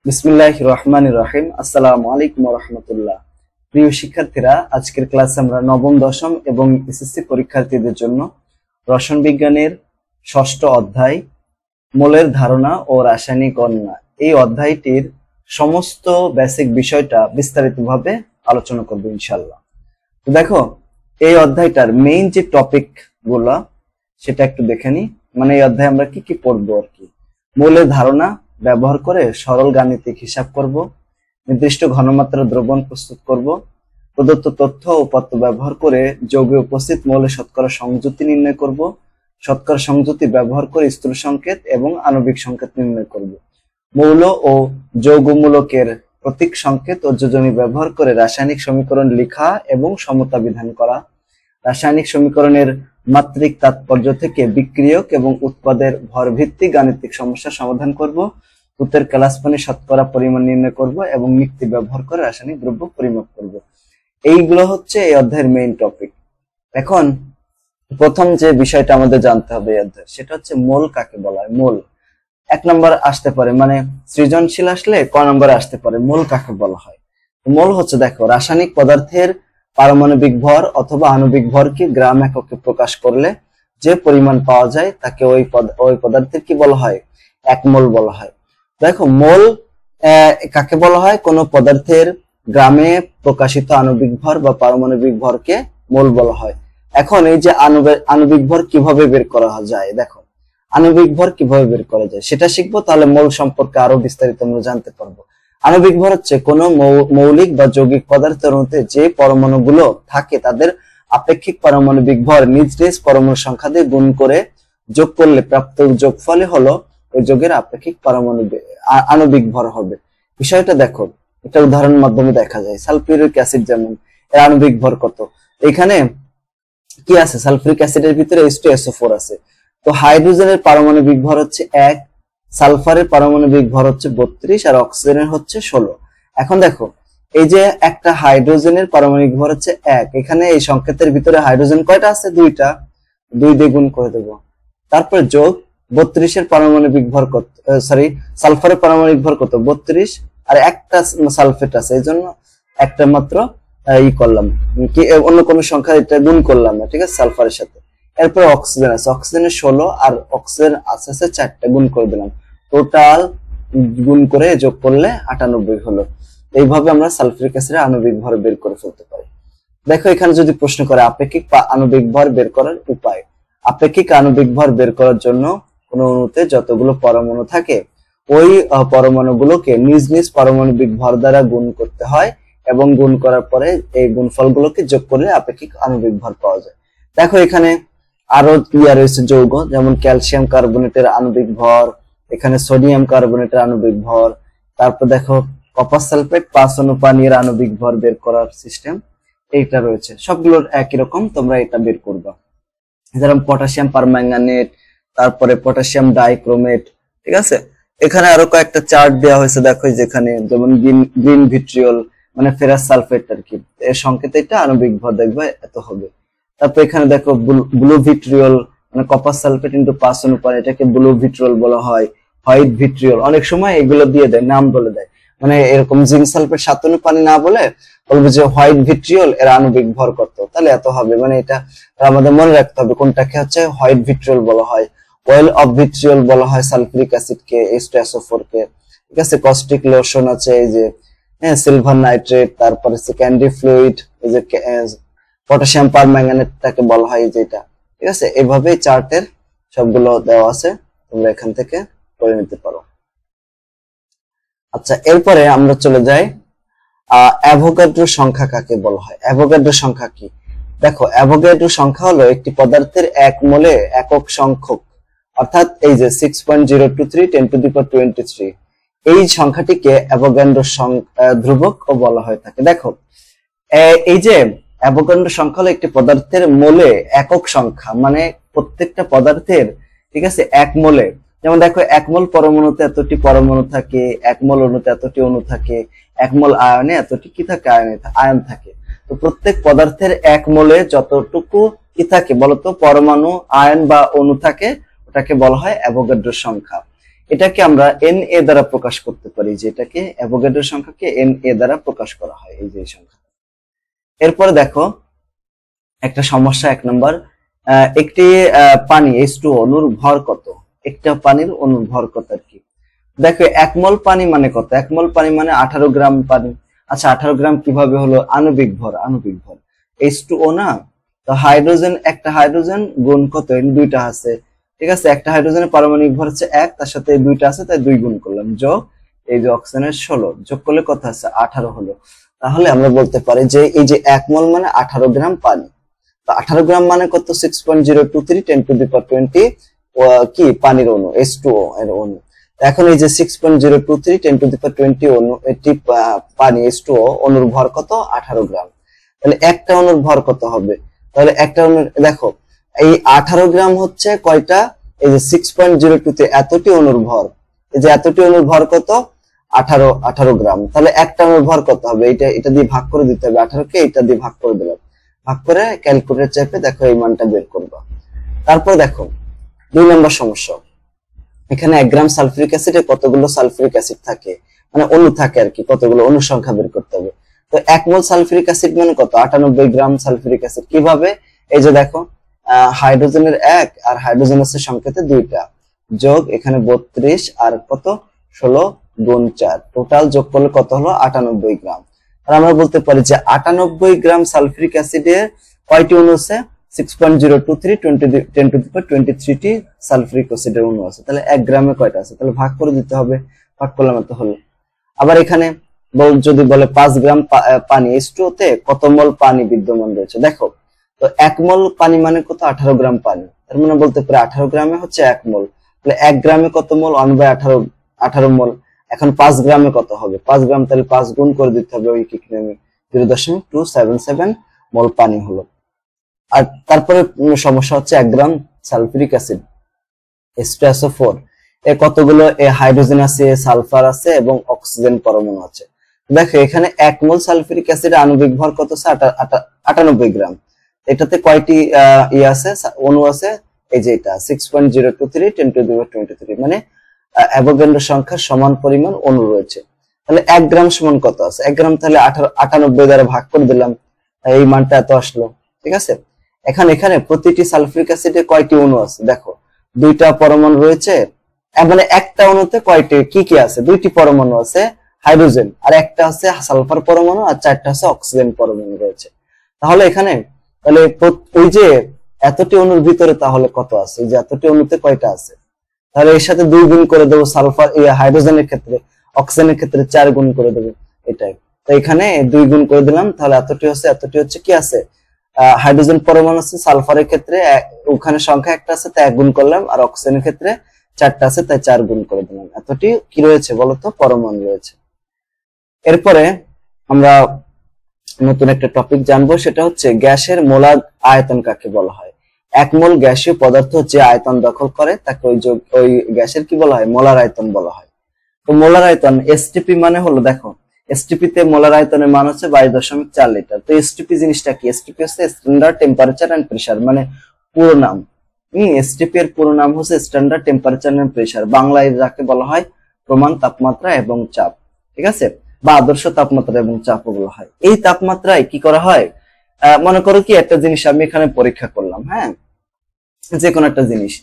বিসমিল্লাহির রহমানির রহিম। আসসালামু আলাইকুম ওয়া রাহমাতুল্লাহ। প্রিয় শিক্ষার্থীরা, আজকের ক্লাসে আমরা নবম, দশম এবং এসএসসি পরীক্ষার্থীদের জন্য রসায়ন বিজ্ঞানের ষষ্ঠ অধ্যায় মোলের ধারণা ও রাসায়নিক গণনা এই অধ্যায়টির সমস্ত বেসিক বিষয়টা বিস্তারিতভাবে আলোচনা করব ইনশাআল্লাহ। তো দেখো, এই অধ্যায়টার মেইন যে টপিক গুলো সেটা একটু দেখে নি। মানে এই অধ্যায়ে আমরা কি কি পড়বো আর কি। মোলের ধারণা ব্যবহার করে সরল গাণিতিক হিসাব করব, নির্দিষ্ট ঘনমাত্রা দ্রবণ প্রস্তুত করব, প্রদত্ত তথ্য ও উপাত্ত ব্যবহার করে যৌগে উপস্থিত মৌলের শতকরা সংযুতি নির্ণয় করব, শতকরা সংযুতি ব্যবহার করে স্থূল সংকেত এবং আণবিক সংকেত নির্ণয় করব, মৌল ও যৌগমূলকের প্রতীক সংকেত ও যোজনী ব্যবহার করে রাসায়নিক সমীকরণ লেখা এবং সমতা বিধান করা, রাসায়নিক সমীকরণের মাত্রিক তাৎপর্য থেকে বিক্রিয়ক এবং উৎপাদের ভরভিত্তিক গাণিতিক সমস্যা সমাধান করব, তুতের ক্যালাসপানি শতকরা পরিমাণ নির্ণয় করব এবং নিক্তি ব্যবহার করে রাসায়নিক দ্রব্য পরিমাপ করব। এইগুলো হচ্ছে এই অধ্যায়ের মেইন টপিক। এখন প্রথম যে বিষয়টা আমাদের জানতে হবে এই অধ্যায়, সেটা হচ্ছে মোল কাকে বলা হয়। মোল 1 নম্বর আসতে পারে, মানে সৃজনশীল আসলে ক নম্বরে আসতে পারে। মোল কাকে বলা হয়? মোল হচ্ছে, দেখো, রাসায়নিক পদার্থের পারমাণবিক ভর অথবা আণবিক ভরকে গ্রাম এককে প্রকাশ করলে যে পরিমাণ পাওয়া যায় তাকে ওই পদার্থের কি বলা হয়? 1 মোল বলা হয়। দেখো, মোল কাকে বলা হয়? কোন পদার্থের গ্রামে প্রকাশিত আণবিক ভর বা পারমাণবিক ভরকে মোল বলা হয়। এখন এই যে আণবিক ভর কিভাবে বের করা যায়, দেখো, আণবিক ভর কিভাবে বের করা যায় সেটা শিখবো, তাহলে মোল সম্পর্কে আরো বিস্তারিত আমরা জানতে পারবো। আণবিক ভর হচ্ছে কোন মৌলিক বা যৌগিক পদার্থের মধ্যে যে পরমাণুগুলো থাকে তাদের আপেক্ষিক পারমাণবিক ভর নিজ নিজ পরমাণু সংখ্যা দিয়ে গুণ করে যোগ করলে প্রাপ্ত যোগফলই হলো ওই যোগের আপেক্ষিক আণবিক ভর হবে। বিষয়টা দেখো, একটা উদাহরণের মাধ্যমে দেখা যায়। সালফিউরিক অ্যাসিড, যেমন এর আণবিক ভর কত? এখানে কি আছে? সালফিউরিক অ্যাসিডের ভিতরে H2SO4 আছে। তো হাইড্রোজেনের পারমাণবিক ভর হচ্ছে 1, সালফারের পারমাণবিক ভর হচ্ছে 32 আর অক্সিজেনের হচ্ছে 16। এখন দেখো, এই যে একটা হাইড্রোজেনের পারমাণবিক ভর হচ্ছে 1, এখানে এই সংকেতের ভিতরে হাইড্রোজেন কয়টা আছে? 2টা, 2 দিয়ে গুণ করে দেবো। তারপর যোগ 32 এর পারমাণবিক ভর কত? সালফারের পারমাণবিক ভর কত? 32, আর একটা সালফেট আছে, এই জন্য একটা মাত্র করলাম কি, অন্য কোনো সংখ্যা এটা গুণ করলাম না, ঠিক আছে, সালফারের সাথে। এরপর অক্সিজেন আছে, অক্সিজেনের 16 আর অক্সিজেন আছে 4টা, গুণ করে দিলাম। টোটাল গুণ করে যোগ করলে 98 হলো। এইভাবে আমরা সালফিউরিক অ্যাসিডের আণবিক ভর বের করে ফেলতে পারি। দেখো, এখানে যদি প্রশ্ন করে আপেক্ষিক আণবিক ভর বের করার উপায়। আপেক্ষিক আণবিক ভর বের করার জন্য কোন অণুতে যতগুলো পরমাণু থাকে ওই পরমাণুগুলোকে নিজ নিজ পারমাণবিক ভর দ্বারা গুণ করতে হয় এবং গুণ করার পরে এই গুণফলগুলোকে যোগ করলে আপেক্ষিক আণবিক ভর পাওয়া যায়। দেখো, এখানে আরো রয়েছে যৌগ, যেমন ক্যালসিয়াম কার্বনেটের আণবিক ভর, এখানে সোডিয়াম কার্বনেটের আণবিক ভর। তারপর দেখো, কপার সালফেট 5 অণু পানির আণবিক ভর বের করার সিস্টেম এইটা রয়েছে। সবগুলোর একই রকম, তোমরা এটা বের করবা। যেমন পটাশিয়াম পারম্যাঙ্গানেট, তারপরে পটাশিয়াম ডাইক্রোমেট, ঠিক আছে। এখানে আরো কয়েকটা চার্ট দেওয়া হয়েছে, দেখো যেখানে, যেমন গ্রিন ভিট্রিয়ল মানে ফেরাস সালফেট আর কি, এর সংকেত এটা আণবিক ভর দেখবে এত হবে। তারপর এখানে দেখো ব্লু ভিট্রিয়ল মানে কপার সালফেট ইনটু 5 অণু পানি, এটাকে ব্লু ভিট্রিয়ল বলা হয়। হোয়াইট ভিট্রিয়ল, অনেক সময় এগুলো দিয়ে দেয়, নাম বলে দেয়, মানে এরকম জিঙ্ক সালফেট 7 অণু পানি না বলে বলবে যে হোয়াইট ভিট্রিয়ল এর আণবিক ভর কত, তাহলে এত হবে। মানে এটা আমাদের মনে রাখতে হবে কোনটাকে হচ্ছে হোয়াইট ভিট্রিয়ল বলা হয়। অয়েল অফ ভিট্রিয়ল বলা হয় সালফিউরিক অ্যাসিড কে, H2SO4 কে, ঠিক আছে। কস্টিক লোশন আছে, এই যে সিলভার নাইট্রেট, তারপরে ক্যান্ডি ফ্লুইড, এই যে পটাশিয়াম পারম্যাঙ্গানেটটাকে বলা হয় যেটা, ঠিক আছে। এইভাবে চার্টের সবগুলো দেওয়া আছে, তোমরা এখান থেকে পড়ে নিতে পারো। আচ্ছা, এরপরে আমরা চলে যাই অ্যাভোগাড্রো সংখ্যা কাকে বলা হয়। অ্যাভোগাড্রো সংখ্যা কি? দেখো, অ্যাভোগাড্রো সংখ্যা হলো একটি পদার্থের 1 মোলে একক সংখ্যক, অর্থাৎ এই যে 6.023 10⁻23, এই সংখ্যাটিকে অ্যাভোগাড্রো ধ্রুবক ও বলা হয়ে থাকে। দেখো, এই যে অ্যাভোগাড্রো সংখ্যা হলো একটি পদার্থের মোলে একক সংখ্যা, মানে প্রত্যেকটা পদার্থের, ঠিক আছে, 1 মোলে। যেমন দেখো, 1 মোল পরমাণুতে এতটি পরমাণু থাকে, 1 মোল অণুতে এতটি অণু থাকে, 1 মোল আয়নে এতটি কি থাকে? আয়ন থাকে। তো প্রত্যেক পদার্থের 1 মোলে যতটুকু কি থাকে বলতো? পরমাণু, আয়ন বা অণু থাকে, ওটাকে বলা হয় অ্যাভোগাড্রো সংখ্যা। এটাকে আমরা Na দ্বারা প্রকাশ করতে পারি, যেটাকে অ্যাভোগাড্রোর সংখ্যাকে Na দ্বারা প্রকাশ করা হয়, এই যে সংখ্যা। এরপরে দেখো একটা সমস্যা 1 নম্বর, একটি পানি H2O অণুর ভর কত? একটা পানির অণুর ভর কত আর কি। দেখো 1 মোল পানি মানে কত? 1 মোল পানি মানে 18 গ্রাম পানি। আচ্ছা 18 গ্রাম কিভাবে হলো? আণবিক ভর, আণবিক ভর H2O না, তো হাইড্রোজেন, একটা হাইড্রোজেন গুণ কত? দুইটা আছে, ঠিক আছে। একটা হাইড্রোজেনের পারমাণবিক ভর হচ্ছে 1, তার সাথে দুইটা আছে তাই 2 গুণ করলাম, যোগ এই যে অক্সিজেনের 16, যোগ করলে কত আছে? 18 হলো। তাহলে আমরা বলতে পারি যে এই যে 1 মোল মানে 18 গ্রাম পানি, তো 18 গ্রাম মানে কত? 6.023 10 টু দি পাওয়ার 20 কি পানির অণু, H2O এর অণু। এখন এই যে 6.023 10 টু দি পাওয়ার 20 অণু, এটি পানি H2O অণুর ভর কত? 18 গ্রাম। তাহলে একটা অণুর ভর কত হবে? তাহলে একটা অণুর দেখো এই 18 গ্রাম হচ্ছে কয়টা? এই যে 6.023 এতটি অণুর ভর, এই যে এতটি অণুর ভর কত? 18 গ্রাম। তাহলে একটা অণুর ভর কত হবে? এটা দিয়ে ভাগ করে দিতে হবে, 18 কে এটা দিয়ে ভাগ করে দিলাম, ভাগ করে ক্যালকুলেটর চেপে দেখো এই মানটা বের করবা। তারপর দেখো 2 নম্বর সমস্যা, এখানে 1 গ্রাম সালফিউরিক অ্যাসিডে কতগুলো সালফিউরিক অ্যাসিড থাকে, মানে অণু থাকে আর কি, কতগুলো অণু সংখ্যা বের করতে হবে। তো 1 মোল সালফিউরিক অ্যাসিড মানে কত? 98 গ্রাম সালফিউরিক অ্যাসিড। কিভাবে? এই যে দেখো হাইড্রোজেনের 1 আর হাইড্রোজেন আছে সংকেতে 2টা, যোগ এখানে 32 আর কত 16 গুণ 4, টোটাল যোগ করলে কত হলো? 98 গ্রাম। আর আমরা বলতে পারি যে 98 গ্রাম সালফিউরিক অ্যাসিডের কয়টি অণু আছে? 6.023 10 to the power 23 T sulphuric অ্যাসিডের অণু আছে। তাহলে 1 গ্রামে কয়টা আছে? তাহলে ভাগ করে দিতে হবে, ভাগ করলাম এত হলো। আবার এখানে যদি বলে 5 গ্রাম পানি H2O তে কত মোল পানি বিদ্যমান রয়েছে, দেখো তো 1 মোল পানি মানে কত? 18 গ্রাম পানি। তার মানে বলতে পারি 18 গ্রামে হচ্ছে 1 মোল, তাহলে 1 গ্রামে কত মোল? 1/18, 18 মোল। এখন 5 গ্রামে কত হবে? 5 গ্রাম, তাহলে 5 গুণ করে দিতে হবে, ওই কি 0.277 মোল পানি হলো। আর তারপরে সমস্যা হচ্ছে 1 গ্রাম সালফিউরিক অ্যাসিড H2SO4 এ কতগুলো হাইড্রোজেন আছে, সালফার আছে এবং অক্সিজেন পরমাণু আছে। দেখো এখানে 1 মোল সালফিউরিক অ্যাসিডের আণবিক ভর কত? 98 গ্রাম। এটাতে কয়টি আছে, অণু আছে? এই যে এটা 6.023 10 টু দি পাওয়ার 23, মানে অ্যাভোগাড্রো সংখ্যার সমান পরিমাণ অণু রয়েছে। তাহলে 1 গ্রাম সমান কত আছে? 1 গ্রাম তাহলে 98 দ্বারা ভাগ করে দিলাম, এই মানটা এত আসলো, ঠিক আছে। এখানে প্রতিটি সালফিউরিক অ্যাসিডে কয়টি অণু আছে? দেখো 2টা পরমাণু রয়েছে, মানে একটা অণুতে কয়টি কি আছে? 2টি পরমাণু আছে হাইড্রোজেন, আর একটা আছে সালফার পরমাণু, আর 4টা আছে অক্সিজেন পরমাণু রয়েছে। তাহলে এখানে তাহলে ওই যে এতটি অণুর ভিতরে তাহলে কত আছে? এই যে এতটি অণুতে কয়টা আছে? তাহলে এর সাথে 2 গুণ করে দেবো, সালফার হাইড্রোজেনের ক্ষেত্রে, অক্সিজেনের ক্ষেত্রে 4 গুণ করে দেবো, এটাই। তো এখানে 2 গুণ করে দিলাম, তাহলে এতটি হচ্ছে কি আছে? হাইড্রোজেন পরমাণু আছে, সালফারের ক্ষেত্রে ওখানে সংখ্যা একটা আছে তাই 1 গুণ করলাম, আর অক্সিজেনের ক্ষেত্রে 4টা আছে তাই 4 গুণ করে দিলাম। এতটি কি রয়েছে বলতো? পরমাণু রয়েছে। এরপরে আমরা নতুন একটা টপিক জানবো, সেটা হচ্ছে গ্যাসের মোলার আয়তন কাকে বলা হয়। 1 মোল গ্যাসীয় পদার্থ যে আয়তন দখল করে তাকে ওই গ্যাসের কি বলা হয়? মোলার আয়তন বলা হয়। তো মোলার আয়তন এসটিপি মানে হলো, দেখো এসটিপি তে মোলার আয়তনের মান হচ্ছে 22.4 লিটার। তো এসটিপি জিনিসটা কি? এসটিপি হচ্ছে স্ট্যান্ডার্ড টেম্পারেচার এন্ড প্রেসার, মানে পুরো নাম। এসটিপি এর পুরো নাম হচ্ছে স্ট্যান্ডার্ড টেম্পারেচার এন্ড প্রেসার, বাংলায় যাকে বলা হয় প্রমাণ তাপমাত্রা এবং চাপ, ঠিক আছে, বা আদর্শ তাপমাত্রা এবং চাপ বলা হয়। এই তাপমাত্রায় কি করা হয়? মনে করো কি একটা জিনিস আমি এখানে পরীক্ষা করলাম, হ্যাঁ, যে কোনো একটা জিনিস,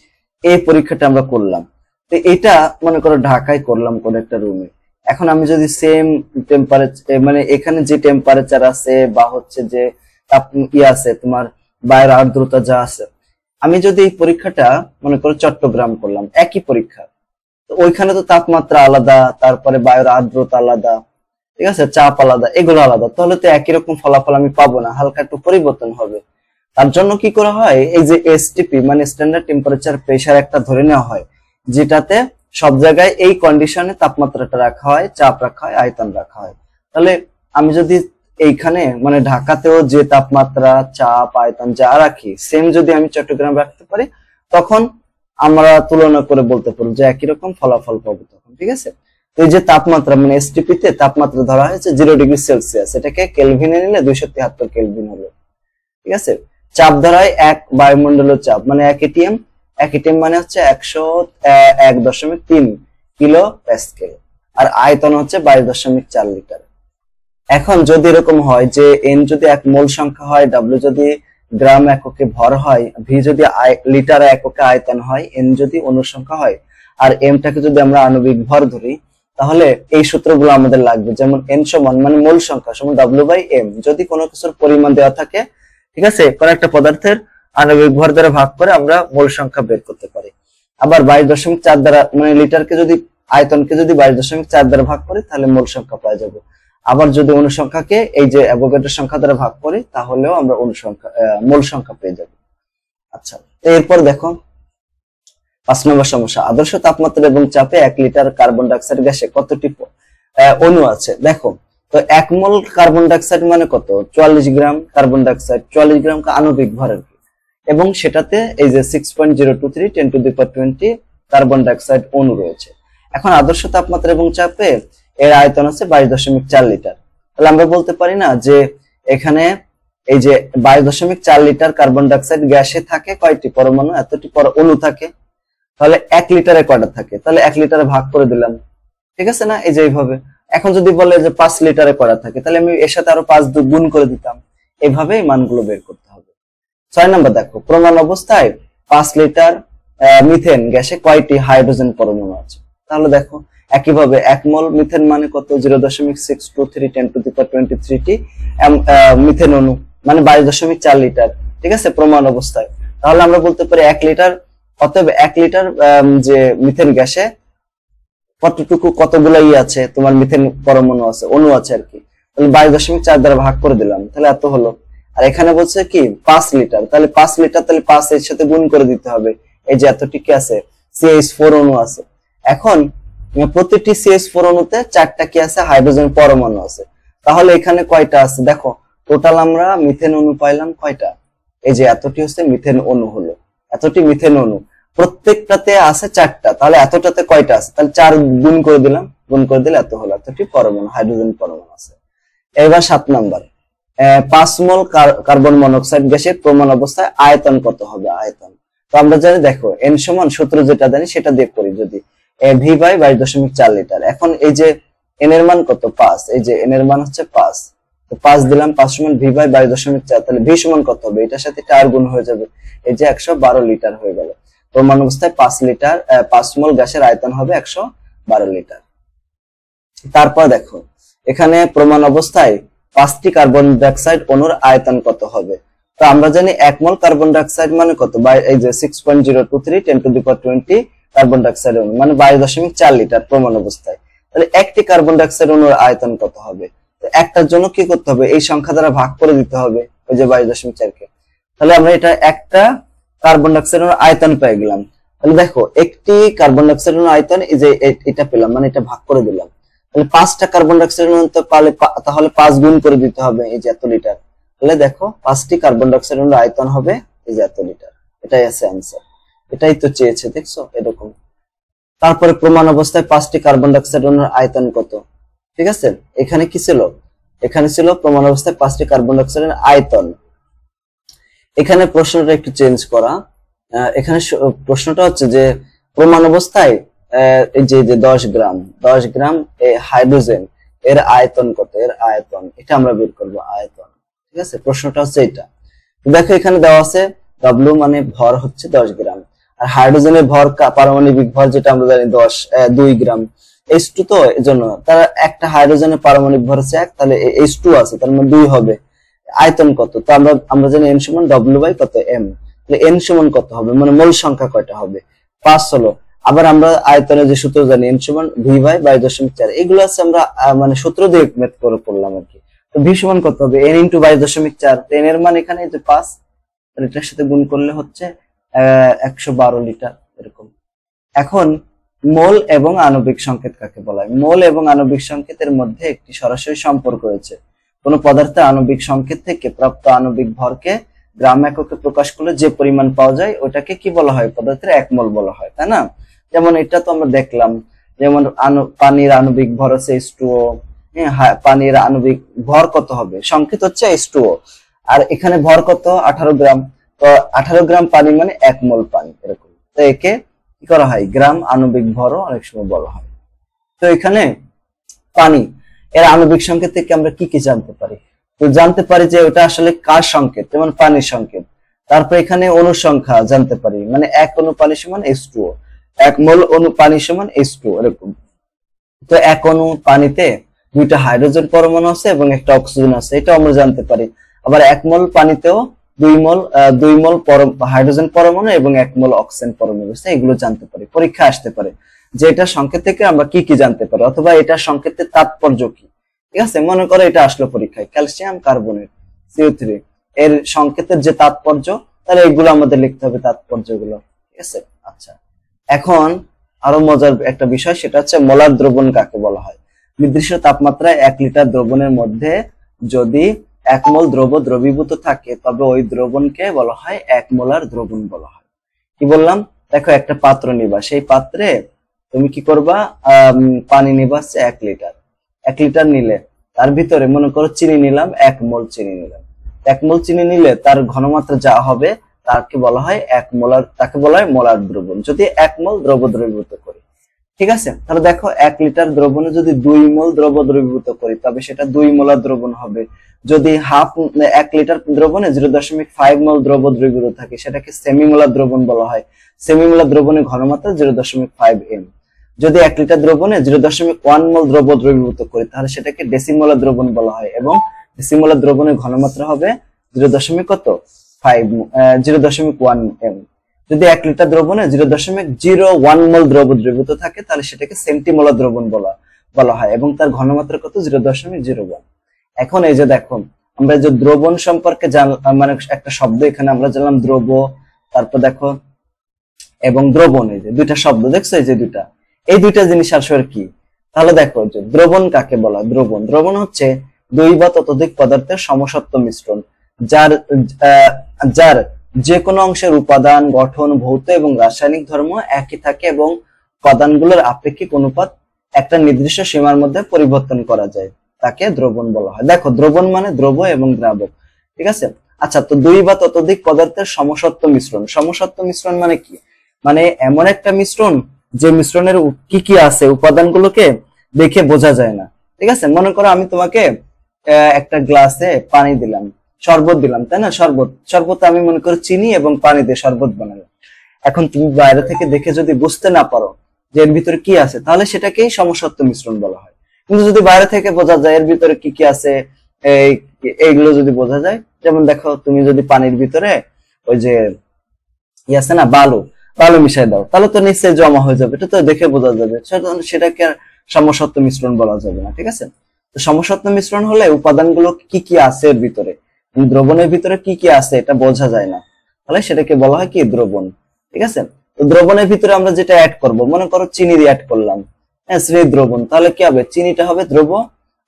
এই পরীক্ষাটা আমরা করলাম। তো এটা মনে করো ঢাকায় করলাম কোন একটা রুমে। এখন আমি যদি সেম টেম্পারেচার, মানে এখানে যে টেম্পারেচার আছে বা হচ্ছে যে আছে তোমার বায়ুর আর্দ্রতা যা আছে, আমি যদি এই পরীক্ষাটা মনে করো চট্টগ্রাম করলাম, একই পরীক্ষা, তো ওইখানে তো তাপমাত্রা আলাদা, তারপরে বায়ুর আর্দ্রতা আলাদা, ঠিক আছে, চাপ আলাদা, এগুলো আলাদা, তাহলে তো একই রকম ফলাফল আমি পাবো না, হালকা একটু পরিবর্তন হবে। তার জন্য কি করা হয়? এই যে এসটিপি মানে স্ট্যান্ডার্ড টেম্পারেচার প্রেসার একটা ধরে নেওয়া হয়, যেটাতে সব জায়গায় এই কন্ডিশনে তাপমাত্রাটা রাখা হয়, চাপ রাখা হয়, আয়তন রাখা হয়। তাহলে আমি যদি এইখানে মানে ঢাকাতেও যে তাপমাত্রা, চাপ, আয়তন যা রাখি, সেম যদি আমি চট্টগ্রাম রাখতে পারি, তখন আমরা তুলনা করে বলতে পারবো যে একই রকম ফলাফল পাবো তখন, ঠিক আছে। তো এই যে তাপমাত্রা মানে এসটিপি তে তাপমাত্রা ধরা হয়েছে 0°C, এটাকে কেলভিনে নিলে 273 কেলভিন হলো, ঠিক আছে। চাপ ধরায় 1 বায়ুমণ্ডলীয় চাপ মানে 1 atm, 1 atm মানে হচ্ছে 101.3 কিলো প্যাসকেল, আর আয়তন হচ্ছে 22.4 লিটার। এখন যদি এরকম হয় যে এন যদি এক মোল সংখ্যা হয়, ডাব্লিউ যদি গ্রাম এককে ভর হয়, ভি যদি লিটার এককে আয়তন হয়, এন যদি অণু সংখ্যা হয়, আর এমটাকে যদি আমরা আণবিক ভর ধরি, তাহলে এই সূত্রগুলো আমাদের লাগবে। যেমন এন সমান মানে মোল সংখ্যা সমান ডাব্লিউ বাই এম। যদি কোনো কিছুর পরিমাণ দেওয়া থাকে, ঠিক আছে, কোন একটা পদার্থের আণবিক ভর দ্বারা ভাগ করে আমরা মোল সংখ্যা বের করতে পারি। আবার 22.4 দ্বারা মানে লিটারকে যদি আয়তনকে যদি 22.4 দ্বারা ভাগ করি তাহলে মোল সংখ্যা পাওয়া যাবে। আবার যদি অনুসংখ্যাকে এই যে অ্যাভোগাড্রো সংখ্যা দ্বারা ভাগ করি তাহলেও আমরা অনুসংখ্যা মোল সংখ্যা পেয়ে যাব। আচ্ছা, এরপর দেখো 5 নম্বর সমস্যা। আদর্শ তাপমাত্রা এবং চাপে 1 লিটার কার্বন ডাইঅক্সাইড গ্যাসে কতটি অণু আছে? দেখো তো 1 মোল কার্বন ডাইঅক্সাইড মানে কত? 44 গ্রাম কার্বন ডাইঅক্সাইড, 44 গ্রাম আণবিক ভর আর কি, এবং সেটাতে এই যে 6.023 10 to the power 20 carbon dioxide অণু রয়েছে। এখন আদর্শ তাপমাত্রা এবং চাপে এর আয়তন আছে 22.4 লিটার। তাহলে আমরা বলতে পারি না যে এখানে এই যে 22.4 লিটার কার্বন ডাইঅক্সাইড গ্যাসে থাকে কয়টি পরমাণু? এতটি অণু থাকে। তাহলে 1 লিটারে কয়টা থাকে? তাহলে 1 লিটারে ভাগ করে দিলাম, ঠিক আছে না? এই যে এইভাবে। এখন যদি বলে যে 5 লিটারে কয়টা থাকে, তাহলে আমি এর সাথে আরো 5 গুণ করে দিতাম। এইভাবে এই মানগুলো বের করতে হবে। 6 নম্বর দেখো, প্রমাণ অবস্থায় 5 লিটার মিথেন গ্যাসে কয়টি হাইড্রোজেন পরমাণু আছে? তাহলে দেখো একইভাবে 1 মোল মিথেন মানে কত? 0.623 10 to the power 23 T methane অণু, মানে 22.4 লিটার, ঠিক আছে, প্রমাণ অবস্থায়। তাহলে আমরা বলতে পারি 1 লিটার, অতএব 1 লিটার যে মিথেন গ্যাসে কতটুকু কতগুলো আছে তোমার মিথেন পরমাণু আছে, অণু আছে আর কি। তাহলে 22.4 দ্বারা ভাগ করে দিলাম, তাহলে এত হলো। আর এখানে বলছে কি 5 লিটার, তাহলে 5 লিটার, তাহলে 5 এর সাথে গুণ করে দিতে হবে। এই যে এতটি কি আছে? CH4 অণু আছে। এখন প্রতিটি CH4 অণুতে 4টা কি আছে? হাইড্রোজেন পরমাণু আছে। তাহলে এখানে কয়টা আছে? দেখো টোটাল আমরা মিথেন অণু পাইলাম কয়টা? এই যে এতটি হচ্ছে মিথেন অণু হলো, এতটি মিথেন অণু, প্রত্যেকটাতে আছে 4টা। তাহলে এতটাতে কয়টা আছে? তাহলে 4 গুণ করে দিলাম, গুণ করে দিলে এত হলো, এতটি পরমাণু হাইড্রোজেন পরমাণু আছে। এবার 7 নাম্বার, 5 মোল কার্বন মনোক্সাইড গ্যাসের প্রমাণ অবস্থায় আয়তন কত হবে? আয়তন তো আমরা জানি, দেখো এন সমান সূত্র যেটা জানি সেটা দিয়ে করি। যদি ভি বাই 22.4 লিটার, এখন এই যে এন এর মান কত? 5, এই যে এন এর মান হচ্ছে 5, তো 5 দিলাম, 5 সমান ভি বাই 22.4, তাহলে ভি সমান কত হবে? এটার সাথে 4 গুণ হয়ে যাবে, এই যে 112 লিটার হয়ে গেল। প্রমাণ অবস্থায় 5 লিটার 5 মোল গ্যাসের আয়তন হবে 112 লিটার। তারপর দেখো এখানে প্রমাণ অবস্থায় 5টি কার্বন ডাইঅক্সাইড অণুর আয়তন কত হবে? তো আমরা জানি 1 মোল কার্বন ডাইঅক্সাইড মানে কত? এই যে 6.023 10 to the power 20 carbon dioxide অণু, মানে 22.4 লিটার প্রমাণ অবস্থায়। তাহলে একটি কার্বন ডাইঅক্সাইড অণুর আয়তন কত হবে? তো একটার জন্য কি করতে হবে? এই সংখ্যা দ্বারা ভাগ করে দিতে হবে ওই যে 22.4 কে। তাহলে আমরা এটা একটা কার্বন ডাইঅক্সাইড অণুর আয়তন পেয়ে গেলাম। তাহলে দেখো একটি কার্বন ডাইঅক্সাইড অণুর আয়তন এই যে এটা পেলাম, মানে এটা ভাগ করে দিলাম। তাহলে 5টা কার্বন ডাইঅক্সাইড অণু পালে, তাহলে 5 গুণ করে দিতে হবে, এই যে এত লিটার। তাহলে দেখো 5টি কার্বন ডাইঅক্সাইড অণুর আয়তন হবে এই যে এত লিটার। এটাই আছে आंसर, এটাই তো চেয়েছে, দেখছো এরকম। তারপরে প্রমাণ অবস্থায় 5টি কার্বন ডাইঅক্সাইড অণুর আয়তন কত? ঠিক আছে, এখানে কি ছিল? এখানে ছিল প্রমাণ অবস্থায় 5টি কার্বন ডাইঅক্সাইডের আয়তন। এখানে প্রশ্নটা একটু চেঞ্জ করা। এখানে প্রশ্নটা হচ্ছে যে প্রমাণ অবস্থায় এই যে 10 গ্রাম হাইড্রোজেন এর আয়তন কত? এর আয়তন এটা আমরা বের করব, আয়তন, ঠিক আছে। প্রশ্নটা হচ্ছে এটা। দেখো এখানে দেওয়া আছে W মানে ভর হচ্ছে 10 গ্রাম, আর হাইড্রোজেনের ভর পারমাণবিক ভর যেটা আমরা জানি 2 গ্রাম। H2 তো এজন্য তার একটা হাইড্রোজেনের পারমাণবিক ভর হচ্ছে 1, তাহলে H2 আছে, তার মানে 2 হবে। আয়তন কত? তো আমরা জানি n সমান W বাই কত m, তাহলে n সমান কত হবে? মানে মোল সংখ্যা কয়টা হবে? 5 হলো। আবার আমরা আয়তনের যে সূত্র জানি n সমান v বাই 22.4, এগুলো আছে আমরা মানে সূত্র দিয়ে ম্যাথ করে পড়লাম আর কি। তো v সমান কত হবে? n ইনটু 22.4, তো n এর মান এখানে যে 5, তাহলে এটার সাথে গুণ করলে হচ্ছে 112 লিটার এরকম। এখন মোল এবং আণবিক সংকেত কাকে বলা হয়? মোল এবং আণবিক সংকেতের মধ্যে একটি সরাসরি সম্পর্ক রয়েছে। কোন পদার্থের আণবিক সংকেত থেকে প্রাপ্ত আণবিক ভরকে গ্রাম এককে প্রকাশ করলে যে পরিমাণ পাওয়া যায় ওটাকে কি বলা হয়? পদার্থের এক মোল বলা হয়, তাই না? যেমন এটা তো আমরা দেখলাম, যেমন পানির আণবিক ভর আছে H2O, পানির আণবিক ভর কত হবে? সংকেত হচ্ছে H2O, আর এখানে ভর কত? 18 গ্রাম। তো 18 গ্রাম পানি মানে 1 মোল পানি, এরকম। তো একে কি করা হয়, গ্রাম আণবিক ভরও অনেক সময় বলা হয়। তো এখানে পানি এর আণবিক সংকেত থেকে আমরা কি কি জানতে পারি? তো জানতে পারি যে ওটা আসলে কার সংকেত, যেমন পানির সংকেত। তারপর এখানে অনুসংখ্যা জানতে পারি, মানে 1 অণু পানি সমান H2O, 1 মোল অণু পানি সমান H2O এরকম। তো 1 অণু পানিতে 2টা হাইড্রোজেন পরমাণু আছে এবং একটা অক্সিজেন আছে, এটা আমরা জানতে পারি। আবার 1 মোল পানিতেও 2 মোল হাইড্রোজেন পরমাণু এবং 1 মোল অক্সিজেন পরমাণু আছে, এগুলো জানতে পারি। পরীক্ষা আসতে পারে যে এটা সংকেত থেকে আমরা কি কি জানতে পারি, অথবা এটা সংকেতের তাৎপর্য কি। ঠিক আছে, মনে করো এটা আসলো পরীক্ষায় ক্যালসিয়াম কার্বনেট CO3 এর সংকেতের যে তাৎপর্য, তাহলে এগুলো আমাদের লিখতে হবে তাৎপর্যগুলো। ঠিক আছে, আচ্ছা এখন আরো মজার একটা বিষয়, সেটা হচ্ছে মোলার দ্রবণ কাকে বলা হয়। নির্দিষ্ট তাপমাত্রায় 1 লিটার দ্রবণের মধ্যে যদি 1 মোল দ্রব দ্রবীভূত থাকে, তবে ওই দ্রবণকে বলা হয় 1 মোলার দ্রবণ বলা হয়। কি বললাম, দেখো একটা পাত্র নিবা, সেই পাত্রে তুমি কি করবা, পানি নিবা 1 লিটার। 1 লিটার নিলে তার ভিতরে মনে করো চিনি নিলাম, 1 মোল চিনি নিলাম। 1 মোল চিনি নিলে তার ঘনমাত্রা যা হবে তাকে বলা হয় 1 মোলার, তাকে বলা হয় মোলার দ্রবণ, যদি 1 মোল দ্রব দ্রবীভূত করি। ঠিক আছে, তাহলে দেখো 1 লিটার দ্রবণে যদি 2 মোল দ্রব দ্রবীভূত করি, তবে সেটা 2 মোলার দ্রবণ হবে। যদি 1 লিটার দ্রবণে 0.5 মোল দ্রব দ্রবীভূত থাকে, সেটাকে সেমি মোলার দ্রবণ বলা হয়। সেমি মোলার দ্রবণের ঘনমাত্রা 0.5 m। যদি 1 লিটার দ্রবণে 0.1 মোল দ্রব দ্রবীভূত করি, তাহলে সেটাকে ডেসিমোলার দ্রবণ বলা হয়, এবং ডেসিমোলার দ্রবণের ঘনমাত্রা হবে 0.1 m। যদি 1 লিটার দ্রবণে 0.01 মোল দ্রব দ্রবীভূত থাকে, তাহলে সেটাকে সেন্টিমোলার দ্রবণ বলা হয়, এবং তার ঘনমাত্রা কত, 0.01। এখন এই যে দেখো, আমরা যে দ্রবণ সম্পর্কে মানে একটা শব্দ এখানে আমরা জানলাম, দ্রব, তারপর দেখো এবং দ্রবণ, এই যে দুইটা শব্দ দেখছো, এই দুইটা জিনিস আসলে কি। তাহলে দেখো যে দ্রবণ কাকে বলা হয়। দ্রবণ হচ্ছে 2 বা ততোধিক পদার্থের সমসত্ব মিশ্রণ, যার যে কোনো অংশের উপাদান, গঠন, ভৌত এবং রাসায়নিক ধর্ম একই থাকে, এবং উপাদানগুলোর আপেক্ষিক অনুপাত একটা নির্দিষ্ট সীমার মধ্যে পরিবর্তন করা যায়, তাকে দ্রবণ বলা হয়। দেখো দ্রবণ মানে দ্রব এবং দ্রাবক। ঠিক আছে, আচ্ছা, তো 2 বা ততোধিক পদার্থের সমসত্ব মিশ্রণ। সমসত্ব মিশ্রণ মানে কি, মানে এমন একটা মিশ্রণ যে মিশ্রণের কি কি আছে উপাদানগুলোকে দেখে বোঝা যায় না। ঠিক আছে, মনে করো আমি তোমাকে একটা গ্লাসে পানি দিলাম, শরবত দিলাম, তাই না, শরবত আমি মনে করি চিনি এবং পানি দিয়ে শরবত বানালাম। এখন তুমি বাইরে থেকে দেখে যদি বুঝতে না পারো যে এর ভিতরে কি আছে, তাহলে সেটাকেই সমসত্ব মিশ্রণ বলা হয়। কিন্তু যদি বাইরে থেকে বোঝা যায় এর ভিতরে কি কি আছে, এইগুলো যদি বোঝা যায়, যেমন দেখো তুমি যদি পানির ভিতরে ওই যে আছে না বালু মিশাই দাও, তাহলে তো নিশ্চয়ই জমা হয়ে যাবে, এটা তো দেখে বোঝা যাবে, সেটাকে সমসত্ব মিশ্রণ বলা যাবে না। ঠিক আছে, তো সমসত্ব মিশ্রণ হলে উপাদানগুলো কি কি আছে এর ভিতরে, দ্রবণের ভিতরে কি কি আছে এটা বোঝা যায় না, তাহলে সেটাকে বলা হয় কি, দ্রবণ। ঠিক আছে, তো দ্রবণের ভিতরে আমরা যেটা অ্যাড করব, মনে করো চিনি দিয়ে অ্যাড করলাম, হ্যাঁ, সেই দ্রবণ, তাহলে কি হবে, চিনিটা হবে দ্রব,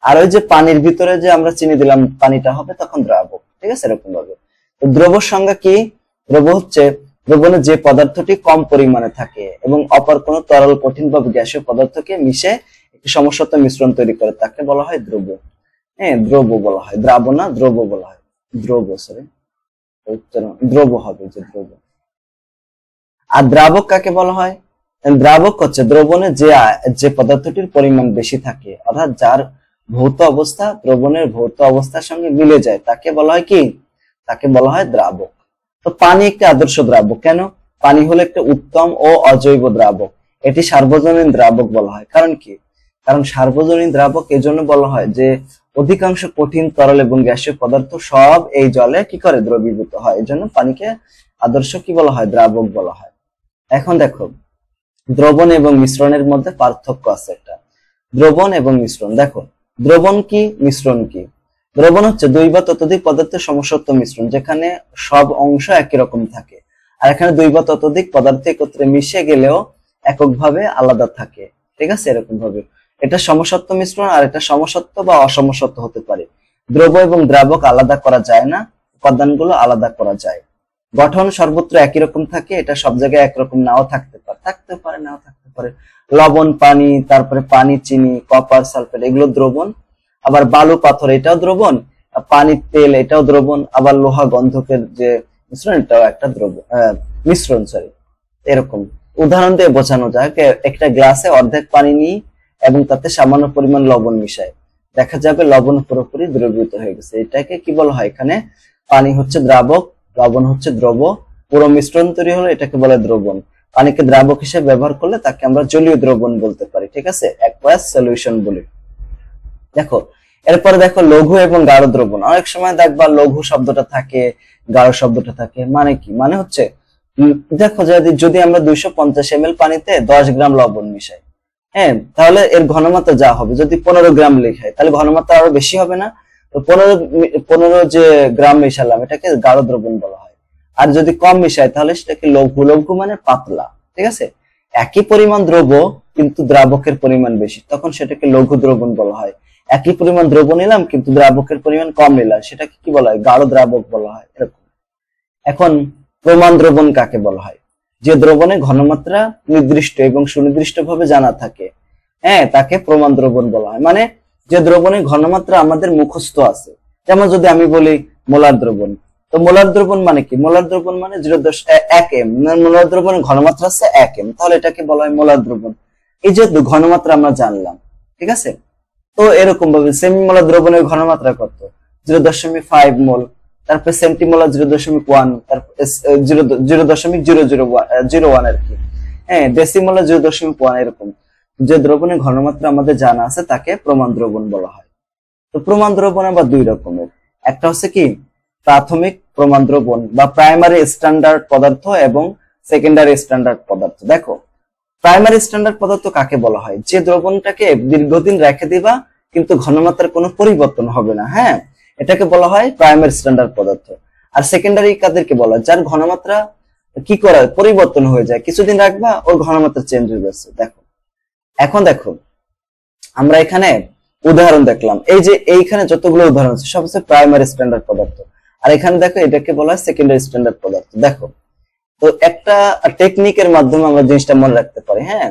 আর ওই যে পানির ভিতরে যে আমরা চিনি দিলাম, পানিটা হবে তখন দ্রাবক। ঠিক আছে, এরকম ভাবে। তো দ্রবর সংজ্ঞা কি, দ্রব হচ্ছে দ্রবণে যে পদার্থটি কম পরিমাণে থাকে এবং অপর কোনো তরল, কঠিন বা গ্যাসীয় পদার্থকে মিশে একটি সমসত্ব মিশ্রণ তৈরি করে, তাকে বলা হয় দ্রব। হ্যাঁ, দ্রব বলা হয়, দ্রাব না, দ্রব বলা হয়, দ্রব, সরি দ্রব হবে, যে দ্রব। আর দ্রাবক কাকে বলা হয়, দ্রাবক হচ্ছে দ্রবণে যে পদার্থটির পরিমাণ বেশি থাকে, অর্থাৎ যার ভৌত অবস্থা দ্রবণের ভৌত অবস্থার সঙ্গে মিলে যায়, তাকে বলা হয় কি, তাকে বলা হয় দ্রাবক। তো পানি একটি আদর্শ দ্রাবক। কেন, পানি হলো একটা উত্তম ও অজৈব দ্রাবক, এটি সার্বজনীন দ্রাবক বলা হয়। কারণ কি, কারণ সার্বজনীন দ্রাবক এজন্য বলা হয় যে অধিকাংশ কঠিন, তরল এবং গ্যাসীয় পদার্থ সব এই জলে কি করে, দ্রবীভূত হয়, এজন্য পানিকে আদর্শ কি বলা হয়, দ্রাবক বলা হয়। এখন দেখো দ্রবণ এবং মিশ্রণের মধ্যে পার্থক্য আছে একটা। দ্রবণ এবং মিশ্রণ, দেখো দ্রবণ কি, মিশ্রণ কি। দ্রবণ হচ্ছে 2 বা ততোধিক পদার্থের সমসত্ব মিশ্রণ, যেখানে সব অংশ একই রকম থাকে, আর এখানে 2 বা ততোধিক পদার্থ একত্রে মিশে গেলেও এককভাবে আলাদা থাকে। ঠিক আছে, এরকম ভাবে এটা সমসত্ব মিশ্রণ, আর এটা সমসত্ব বা অসমসত্ব হতে পারে। দ্রব এবং দ্রাবক আলাদা করা যায় না, উপাদানগুলো আলাদা করা যায়। গঠন সর্বত্র একই রকম থাকে, এটা সব জায়গায় একরকম নাও থাকতে পারে, নাও থাকতে পারে। লবণ, পানি, তারপরে পানি, চিনি, কপার, সালফেট, এগুলো দ্রবণ। আবার বালু, পাথর, এটাও দ্রবণ। পানি, তেল, এটাও দ্রবণ। আবার লোহা, গন্ধকের যে মিশ্রণ, এটাও একটা দ্রবণ, মিশ্রণ, সরি, এরকম উদাহরণ দিয়ে বোঝানো যায়, একটা গ্লাসে অর্ধেক পানি নিই এবং তাতে সামান্য পরিমাণ লবণ মিশাই, দেখা যাবে লবণ পুরোপুরি দ্রবীভূত হয়ে গেছে। এটাকে কি বলা হয়? এখানে পানি হচ্ছে দ্রাবক, লবণ হচ্ছে দ্রব, পুরো মিশ্রণ তৈরি হলো, এটাকে বলে দ্রবণ। পানিকে দ্রাবক হিসেবে ব্যবহার করলে তাকে আমরা জলীয় দ্রবণ বলতে পারি, ঠিক আছে, অ্যাকুয়াস সলিউশন বলি। দেখো এরপরে দেখো লঘু এবং গাঢ় দ্রবণ। অনেক সময় দেখবা লঘু শব্দটা থাকে, গাঢ় শব্দটা থাকে, মানে কি? মানে হচ্ছে দেখো যদি আমরা 250 ml পানিতে 10 গ্রাম লবণ মিশাই, হ্যাঁ, তাহলে এর ঘনমাত্রা যা হবে, যদি 15 গ্রাম লিখাই তাহলে ঘনমাত্রা আরো বেশি হবে না? তো 15 যে গ্রাম মিশালাম এটাকে গাঢ় দ্রবণ বলা হয়। আর যদি কম মিশাই তাহলে সেটাকে লঘু। লঘু মানে পাতলা, ঠিক আছে। একই পরিমাণ দ্রব্য কিন্তু দ্রাবকের পরিমাণ বেশি, তখন সেটাকে লঘু দ্রবণ বলা হয়। একই পরিমাণ দ্রব্য নিলাম কিন্তু দ্রাবকের পরিমাণ কম নিলাম, সেটাকে কি বলা হয়? গাঢ় দ্রাবক বলা হয়, এরকম। এখন প্রমাণ দ্রবণ কাকে বলা হয়? যে দ্রবণের ঘনমাত্রা নির্দিষ্ট এবং সুনির্দিষ্ট ভাবে জানা থাকে, হ্যাঁ, তাকে প্রমাণ দ্রবণ বলা হয়। মানে যে দ্রবণের ঘনমাত্রা আমাদের মুখস্থ আছে। যেমন যদি আমি বলি মোলার দ্রবণ, তো মোলার দ্রবণ মানে কি? মোলার দ্রবণ মানে 0.1 m, মোলার দ্রবণের ঘনমাত্রা আছে 1 m, তাহলে এটাকে বলা হয় মোলার দ্রবণ। এই যে ঘনমাত্রা আমরা জানলাম, ঠিক আছে। তো এরকম ভাবে সেমি মোলার দ্রবণের ঘনমাত্রা কত? 0.5 মোল। তারপর সেন্টিমোলার 0.1, তারপর 0.0001 আর কি, হ্যাঁ, ডেসিমোলার 0.1, এরকম। যে দ্রবণের ঘনমাত্রা আমাদের জানা আছে তাকে প্রমাণ দ্রবণ বলা হয়। তো প্রমাণ দ্রবণ আবার দুই রকমের। একটা হচ্ছে কি প্রাথমিক প্রমাণ দ্রবণ বা প্রাইমারি স্ট্যান্ডার্ড পদার্থ, এবং সেকেন্ডারি স্ট্যান্ডার্ড পদার্থ। দেখো প্রাইমারি স্ট্যান্ডার্ড পদার্থ কাকে বলা হয়? যে দ্রবণটাকে দীর্ঘদিন রেখে দিবা কিন্তু ঘনমাত্রার কোনো পরিবর্তন হবে না, হ্যাঁ, এটাকে বলা হয় প্রাইমারি স্ট্যান্ডার্ড পদার্থ। আর সেকেন্ডারি কাদেরকে বলা হয়? যার ঘনমাত্রা কি করে পরিবর্তন হয়ে যায়, কিছুদিন রাখবা ওর ঘনমাত্রা চেঞ্জ হয়ে যাচ্ছে। দেখো এখন দেখো আমরা এখানে উদাহরণ দেখলাম, এই যে এইখানে যতগুলো উদাহরণ আছে সব হচ্ছে প্রাইমারি স্ট্যান্ডার্ড পদার্থ, আর এখানে দেখো এটাকে বলা হয় সেকেন্ডারি স্ট্যান্ডার্ড পদার্থ। দেখো তো একটা টেকনিকের মাধ্যমে আমরা জিনিসটা মনে রাখতে পারি, হ্যাঁ,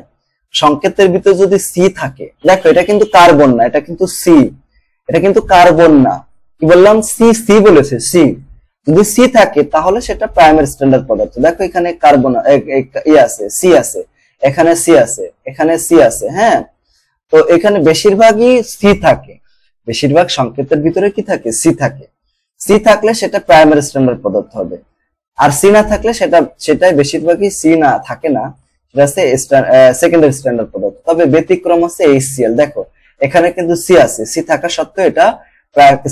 সংকেতের ভিতরে যদি সি থাকে, দেখো এটা কিন্তু কার্বন না, এটা কিন্তু সি, এটা কিন্তু কার্বন না। কি বললাম? সি, সি বলেছে, সি। যদি সি থাকে তাহলে সেটা প্রাইমারি স্ট্যান্ডার্ড পদার্থ। দেখো এখানে কার্বন আছে, সি আছে, এখানে সি আছে, এখানে সি আছে, হ্যাঁ। তো এখানে বেশিরভাগই সি থাকে, বেশিরভাগ সংকেতের ভিতরে কি থাকে? সি থাকে। সি থাকলে সেটা প্রাইমারি স্ট্যান্ডার্ড পদার্থ হবে, আর সি না থাকলে সেটাই বেশিরভাগই সি না থাকে না, সেটা হচ্ছে সেকেন্ডারি স্ট্যান্ডার্ড পদার্থ। তবে ব্যতিক্রম হচ্ছে HCl। দেখো এখানে কিন্তু সি আছে, সি থাকা সত্ত্বেও এটা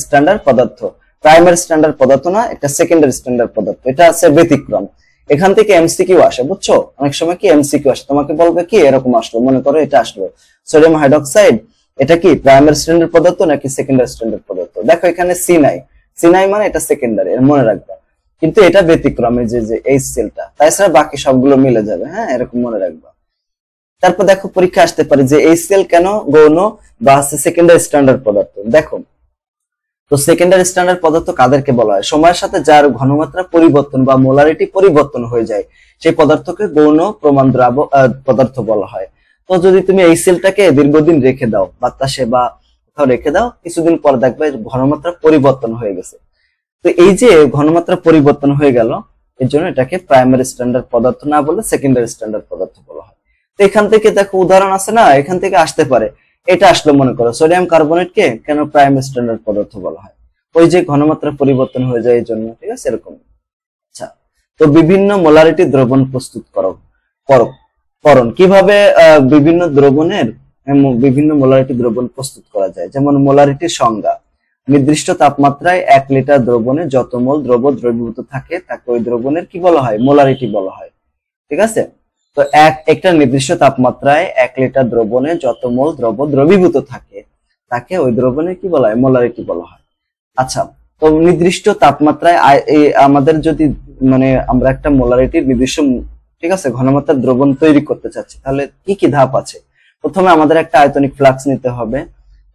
স্ট্যান্ডার্ড পদার্থ, প্রাইমারি স্ট্যান্ডার্ড পদার্থ না, এটা সেকেন্ডারি স্ট্যান্ডার্ড পদার্থ, এটা আছে ব্যতিক্রম। এখান থেকে এমসিকিউ আসে, বুঝছো? অনেক সময় কি এমসিকিউ আসে, তোমাকে বলবে কি এরকম আসলো, মনে করো এটা আসলো সোডিয়াম হাইড্রোক্সাইড, এটা কি প্রাইমারি স্ট্যান্ডার্ড পদার্থ নাকি সেকেন্ডারি স্ট্যান্ডার্ড পদার্থ? দেখো এখানে সি নাই, সি নাই মানে এটা সেকেন্ডারি, মনে রাখবা। কিন্তু এটা ব্যতিক্রম, যে HClটা, তাছাড়া বাকি সবগুলো মিলে যাবে, হ্যাঁ, এরকম মনে রাখবা। তারপর দেখো পরীক্ষা আসতে পারে যে HCl কেন গৌণ বা সেকেন্ডারি স্ট্যান্ডার্ড পদার্থ। দেখো তো সেকেন্ডারি স্ট্যান্ডার্ড পদার্থ কাদেরকে বলা হয়? সময়ের সাথে যার ঘনমাত্রা পরিবর্তন বা মোলারিটি পরিবর্তন হয়ে যায় সেই পদার্থকে গৌণ প্রমাণ পদার্থ বলা হয়। তো যদি তুমি HClটাকে দীর্ঘদিন রেখে দাও বাতাসে বা কোথাও রেখে দাও, কিছুদিন পর দেখবে ঘনমাত্রা পরিবর্তন হয়ে গেছে। তো এই যে ঘনমাত্রা পরিবর্তন হয়ে গেল, এর জন্য এটাকে প্রাইমারি স্ট্যান্ডার্ড পদার্থ না বলে সেকেন্ডারি স্ট্যান্ডার্ড পদার্থ বলা হয়। তো এখান থেকে দেখো উদাহরণ আছে না, এখান থেকে আসতে পারে। এটা আসলো, মনে করো সোডিয়াম কার্বনেটকে কেন প্রাইমারি স্ট্যান্ডার্ড পদার্থ বলা হয়? ওই যে ঘনমাত্রা পরিবর্তন হয়ে যায় এই জন্য, ঠিক আছে, এরকম। আচ্ছা, তো বিভিন্ন মোলারিটি দ্রবণ প্রস্তুত করণ কিভাবে বিভিন্ন দ্রবণের বিভিন্ন মোলারিটি দ্রবণ প্রস্তুত করা যায়? যেমন মোলারিটির সংজ্ঞা, নির্দিষ্ট তাপমাত্রায় 1 লিটার দ্রবণে যত মোল দ্রব্য দ্রবীভূত থাকে তাকে ওই দ্রবণের কি বলা হয়? মোলারিটি বলা হয়, ঠিক আছে। তো একটা নির্দিষ্ট তাপমাত্রায় 1 লিটার দ্রবণে যত মোল দ্রব্য দ্রবীভূত থাকে তাকে ওই দ্রবণের কি বলা হয়? মোলারিটি বলা হয়। আচ্ছা, তো নির্দিষ্ট তাপমাত্রায় আমাদের যদি মানে আমরা একটা মোলারিটির নির্দিষ্ট, ঠিক আছে, ঘনমাত্রার দ্রবণ তৈরি করতে চাচ্ছি, তাহলে কি কি ধাপ আছে? প্রথমে আমাদের একটা আয়তনিক ফ্লাক্স নিতে হবে,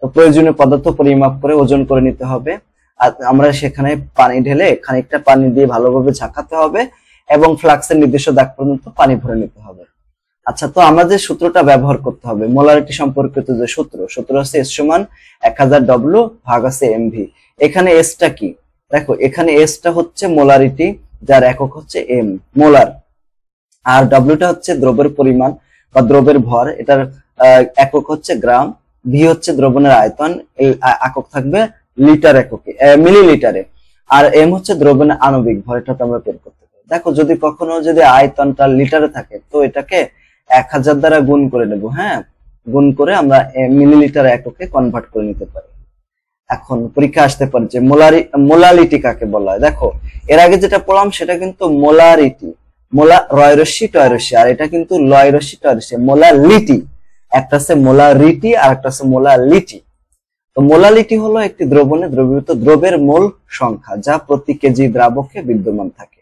তো প্রয়োজনীয় পদার্থ পরিমাপ করে ওজন করে নিতে হবে, আর আমরা সেখানে পানি ঢেলে খানিকটা পানি দিয়ে ভালোভাবে ঝাঁকাতে হবে এবং ফ্লাক্সের নির্দিষ্ট দাগ পর্যন্ত পানি ভরে নিতে হবে। আচ্ছা, তো আমরা যে সূত্রটা ব্যবহার করতে হবে মোলারিটি সম্পর্কিত যে সূত্র হচ্ছে S সমান 1000 W ভাগ আছে MV। এখানে S টা কি? দেখো এখানে S টা হচ্ছে মোলারিটি, যার একক হচ্ছে M, মোলার। আর ডব্লিউটা হচ্ছে দ্রব্যের পরিমাণ বা দ্রব্যের ভর, এটার একক হচ্ছে গ্রাম, ভি হচ্ছে দ্রবণের আয়তন, একক থাকবে লিটার এককে, মিলিলিটারে, আর এম হচ্ছে দ্রবণের আণবিক ভর, এটা আমরা বের করতে পারি। দেখো যদি কখনো যদি আয়তনটা লিটারে থাকে তো এটাকে 1000 দ্বারা গুণ করে নেব, হ্যাঁ, গুণ করে আমরা মিলিলিটার এককে কনভার্ট করে নিতে পারি। এখন পরীক্ষা আসতে পারে যে মোলারিটি কাকে বলা হয়। দেখো এর আগে যেটা পড়লাম সেটা কিন্তু মোলারিটি, রয়রস্যি টয়রস্যি, আর এটা কিন্তু লয়রস্যি টয়রস্যি, মোলালিটি। একটা আছে মোলারিটি আর একটা আছে মোলালিটি। তো মোলালিটি হলো একটি দ্রবণে দ্রবীভূত দ্রব্যের মোল সংখ্যা যা প্রতি কেজি দ্রাবকে বিদ্যমান থাকে,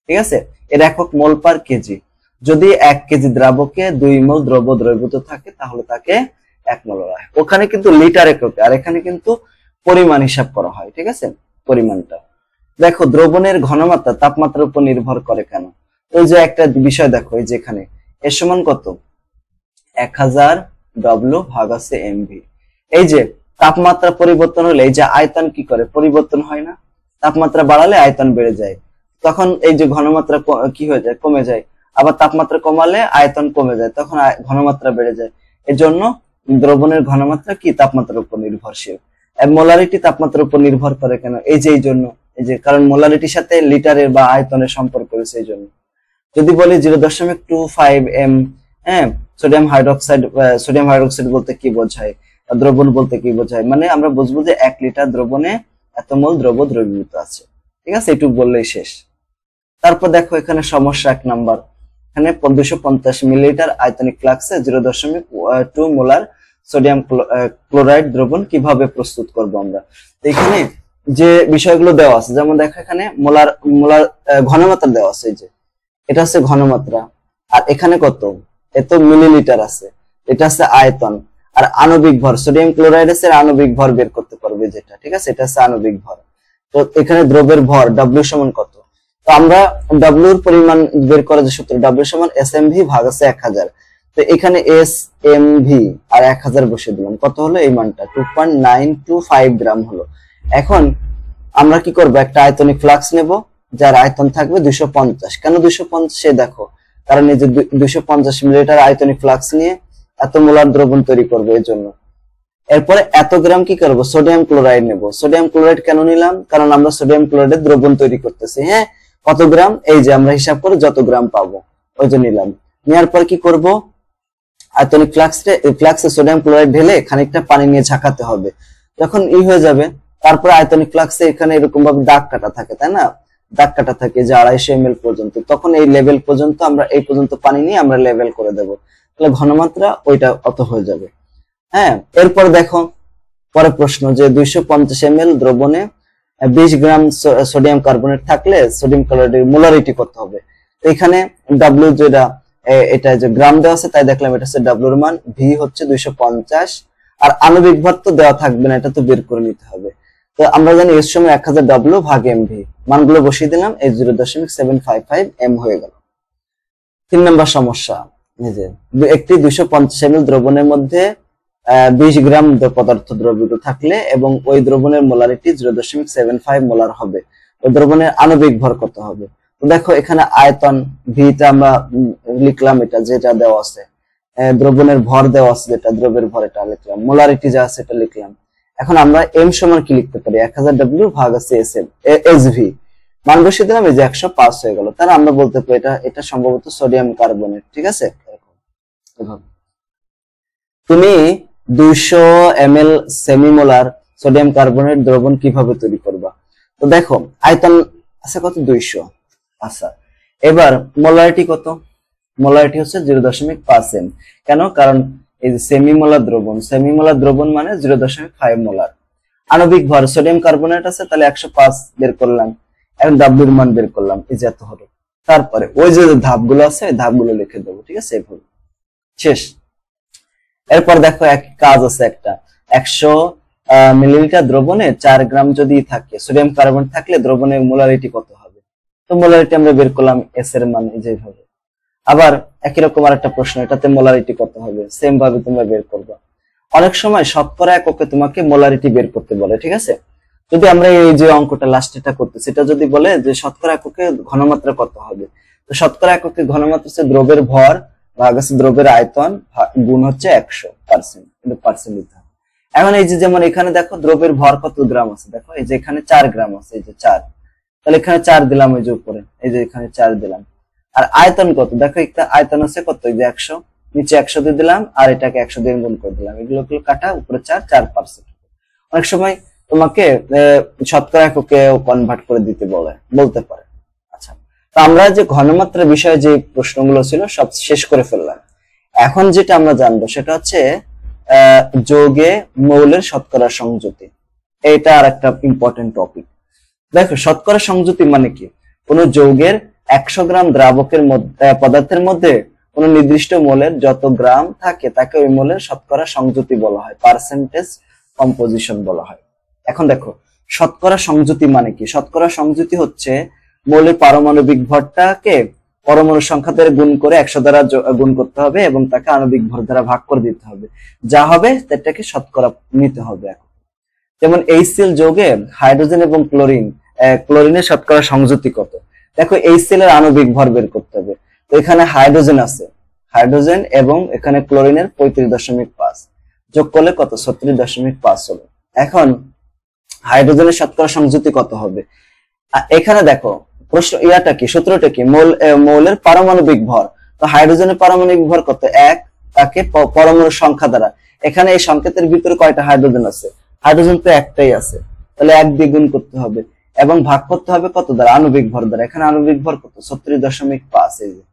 ঠিক আছে। এর একক মোল পার কেজি। যদি 1 কেজি দ্রাবকে 2 মোল দ্রব্য দ্রবীভূত থাকে তাহলে তাকে 1 মোল বলা হয়। ওখানে কিন্তু লিটার এককে, আর এখানে কিন্তু পরিমাণ হিসাব করা হয়, ঠিক আছে, পরিমাণটা। দেখো দ্রবণের ঘনমাত্রা তাপমাত্রার উপর নির্ভর করে কেন? ওই যে একটা বিষয় দেখো, এই যে এখানে এর সমান কত, 1000 ডব্লিউ ভাগ আছে এমভি। এই যে তাপমাত্রা পরিবর্তন হলে এই যে আয়তন কি করে, পরিবর্তন হয় না? তাপমাত্রা বাড়ালে আয়তন বেড়ে যায়, তখন এই যে ঘনমাত্রা কি হয়ে যায়, কমে যায়। আবার তাপমাত্রা কমালে আয়তন কমে যায়, তখন ঘনমাত্রা বেড়ে যায়। এর জন্য দ্রবণের ঘনমাত্রা কি তাপমাত্রার উপর নির্ভরশীল। মোলারিটি তাপমাত্রার উপর নির্ভর করে কেন? এই যে এই জন্য, এই যে কারণ মোলারিটির সাথে লিটারের বা আয়তনের সম্পর্ক রয়েছে, এই জন্য। যদি বলি 0.25 এম, হ্যাঁ, সোডিয়াম হাইড্রোক্সাইড বলতে কি বোঝায়, দ্রবণ বলতে কি বোঝায়, মানে আমরা বুঝবো যে 1 লিটার দ্রবণে এত মোল দ্রব্য দ্রবীভূত আছে, ঠিক আছে, একটু বললেই শেষ। তারপর দেখো এখানে সমস্যা 1 নাম্বার, এখানে 250 মিলিলিটার আয়তনিক ফ্লাক্সে 0.2 মোলার সোডিয়াম ক্লোরাইড দ্রবণ কিভাবে প্রস্তুত করব আমরা। এখানে যে বিষয়গুলো দেওয়া আছে, যেমন দেখো এখানে মোলার ঘনমাত্রা দেওয়া আছে, এই যে এটা হচ্ছে ঘনমাত্রা, আর এখানে কত, এত মিলিলিটার আছে, এটা হচ্ছে আয়তন, আর আণবিক ভর সোডিয়াম ক্লোরাইড এর আণবিক ভর বের করতে পারবে যেটা, ঠিক আছে, এটা হচ্ছে আণবিক ভর। তো এখানে দ্রব্যের ভর ডব্লিউ সমান কত, তো আমরা ডব্লিউ এর পরিমাণ বের করার যে সূত্র, ডব্লিউ সমান এসএমভি ভাগ আছে 1000। তো এখানে এসএমভি আর 1000 বসিয়ে দিলাম, কত হলো এই মানটা 2.925 গ্রাম হলো। এখন আমরা কি করব, একটা আয়তনিক ফ্লাক্স নেব যার আয়তন থাকবে 250। কেন 250? দেখো কারণ এই যে 250 মিলিলিটার আয়তনিক ফ্লাক্স নিয়ে এত মোলার দ্রবণ তৈরি করবে, এর জন্য। এরপরে এত গ্রাম কি করব, সোডিয়াম ক্লোরাইড নেব। সোডিয়াম ক্লোরাইড কেন নিলাম, কারণ আমরা সোডিয়াম ক্লোরাইডের দ্রবণ তৈরি করতেছি, হ্যাঁ, কত গ্রাম, এই যে আমরা হিসাব করে যত গ্রাম পাবো ওই যে নিলাম। নেওয়ার পর কি করব, আয়তনিক ফ্লাক্সে সোডিয়াম ক্লোরাইড ঢেলে খানিকটা পানি নিয়ে ঝাঁকাতে হবে, যখন হয়ে যাবে তারপর আয়তনিক ফ্লাক্সে এখানে এরকম ভাবে দাগ কাটা থাকে, তাই না, দাগ কাটা থাকে যে 250 ml পর্যন্ত, তখন এই লেভেল পর্যন্ত আমরা এই পর্যন্ত পানি নিয়ে আমরা লেভেল করে দেব, তাহলে ঘনমাত্রা ওইটা অত হয়ে যাবে, হ্যাঁ। এরপর দেখো পরে প্রশ্ন যে 250 ml দ্রবণে 20 গ্রাম সোডিয়াম কার্বনেট থাকলে সোডিয়াম ক্লোরাইডের মোলারিটি কত হবে। এখানে ডব্লিউ যেটা এটা যে গ্রাম দেওয়া আছে তাই দেখলাম এটা হচ্ছে ডব্লিউ এর মান, ভি হচ্ছে 250, আর আণবিক ভর তো দেওয়া থাকবে না, এটা তো বের করে নিতে হবে। তো আমরা জানি এর সময় 1000 ডব্লিউ ভাগ এমভি, মানগুলো বসিয়ে দিলাম, এই 0.755 এম হয়ে গেল। 3 নম্বর সমস্যা, এই যে একটি 250 ml দ্রবণের মধ্যে 20 গ্রাম পদার্থ দ্রবীভূত থাকলে এবং ওই দ্রবণের মোলারিটি 0.75 মোলার হবে, ওই দ্রবণের আণবিক ভর কত হবে। তো দেখো এখানে আয়তন ভিটা আমরা লিখলাম, এটা যেটা দেওয়া আছে, দ্রবণের ভর দেওয়া আছে যেটা দ্রব্যের ভর এটা লিখলাম, মোলারিটি যা আছে এটা লিখলাম। এখন আমরা এম সমান কি লিখতে পারি, 1000 ডব্লিউ ভাগ আছে এসভি, মান বসিয়ে দিলাম, এই যে 105 হয়ে গেল। তাহলে আমরা বলতে পারি এটা সম্ভবত সোডিয়াম কার্বনেট, ঠিক আছে। তুমি 200 ml সেমিমোলার সোডিয়াম কার্বনেট দ্রবণ কিভাবে তৈরি করবা। তো দেখো আয়তন আছে কত, 200, আচ্ছা। এবার মোলারিটি কত, মোলারিটি হচ্ছে 0.5 এম। কেন, কারণ এই যে সেমিমোলার দ্রবণ মানে 0.5 মোলার। আণবিক ভর সোডিয়াম কার্বনেট আছে, তাহলে 105 বের করলাম, এখন ডাব্লিউর মান বের করলাম, এই যে এত হলো। তারপরে ওই যে ধাপগুলো আছে ওই ধাপগুলো লিখে দেবো, ঠিক আছে, এভাবে শেষ। এরপর দেখো এক কাজ আছে, একটা 100 মিলিলিটার দ্রবণে 4 গ্রাম যদি থাকে সোডিয়াম কার্বনেট থাকলে দ্রবণের মোলারিটি কত হবে। তো মোলারিটি আমরা বের করলাম, এস এর মান যেভাবে। আবার একই রকম আরেকটা প্রশ্ন, এটাতে মোলারিটি কত হবে, সেম ভাবে তোমরা বের করবা। অনেক সময় শতকরা এককে তোমাকে মোলারিটি বের করতে বলে, ঠিক আছে। যদি আমরা এই যে অঙ্কটা লাস্ট এটা করতেছি, এটা যদি বলে যে শতকরা এককে ঘনমাত্রা কত হবে, তো শতকরা এককে ঘনমাত্রা হচ্ছে দ্রবের ভর ভাগ হচ্ছে দ্রবের আয়তন গুণ হচ্ছে 100%, কিন্তু পার্সেন্ট দিতে হবে। এখন এই যে যেমন এখানে দেখো দ্রবের ভর কত গ্রাম আছে, দেখো এই যে এখানে 4 গ্রাম আছে, এই যে 4, তাহলে এখানে 4 দিলাম, এই যে উপরে এই যে এখানে 4 দিলাম। আর আয়তন কত, দেখো একটা আয়তন আছে কত, এই যে 100, নিচে 100 দিয়ে দিলাম আর এটাকে 100 দিয়ে গুণ করে দিলাম, এগুলো কাটা, উপরে 4%। অনেক সময় তোমাকে শতকরা এককে কনভার্ট করে দিতে বলতে পারে। আচ্ছা, তো আমরা যে ঘনমাত্রা বিষয়ে যে প্রশ্নগুলো ছিল সব শেষ করে ফেললাম। এখন যেটা আমরা জানবো সেটা হচ্ছে যৌগে মৌলের শতকরা সংযুতি। এটা আর একটা ইম্পর্টেন্ট টপিক। দেখো শতকরা সংযুতি মানে কি, কোন যৌগের 100 গ্রাম দ্রাবকের পদার্থের মধ্যে কোন নির্দিষ্ট মৌলের যত গ্রাম থাকে তাকে ওই মৌলের শতকরা সংযুতি বলা হয়, পার্সেন্টেজ কম্পোজিশন বলা হয়। এখন দেখো শতকরা সংযুতি মানে কি, শতকরা সংযুতি হচ্ছে মৌলের পারমাণবিক ভরটাকে পরমাণু সংখ্যা দ্বারা গুণ করে 100 দ্বারা গুণ করতে হবে এবং তাকে আণবিক ভর দ্বারা ভাগ করে দিতে হবে, যা হবে সেটাকে শতকরা নিতে হবে। এখন যেমন HCl যৌগে হাইড্রোজেন এবং ক্লোরিনের শতকরা সংযুতি কত, দেখো HCl এর আণবিক ভর বের করতে হবে। তো এখানে হাইড্রোজেন আছে, হাইড্রোজেন এবং এখানে ক্লোরিনের 35.5 যোগ করলে কত, 36.5 হবে। এখন হাইড্রোজেনের শতকরা সংযুতি কত হবে, এখানে দেখো প্রশ্ন ইয়াটা কি, সূত্রটা কি, মৌলের পারমাণবিক ভর। তো হাইড্রোজেনের পারমাণবিক ভর কত, 1, তাকে পরমাণুর সংখ্যা দ্বারা, এখানে এই সংকেতের ভিতরে কয়টা হাইড্রোজেন আছে, হাইড্রোজেন তো একটাই আছে, তাহলে 1 দিয়ে গুণ করতে হবে এবং ভাগ করতে হবে কত দ্বারা, আণবিক ভর দ্বারা। এখানে আণবিক ভর কত, 36.5, এই যে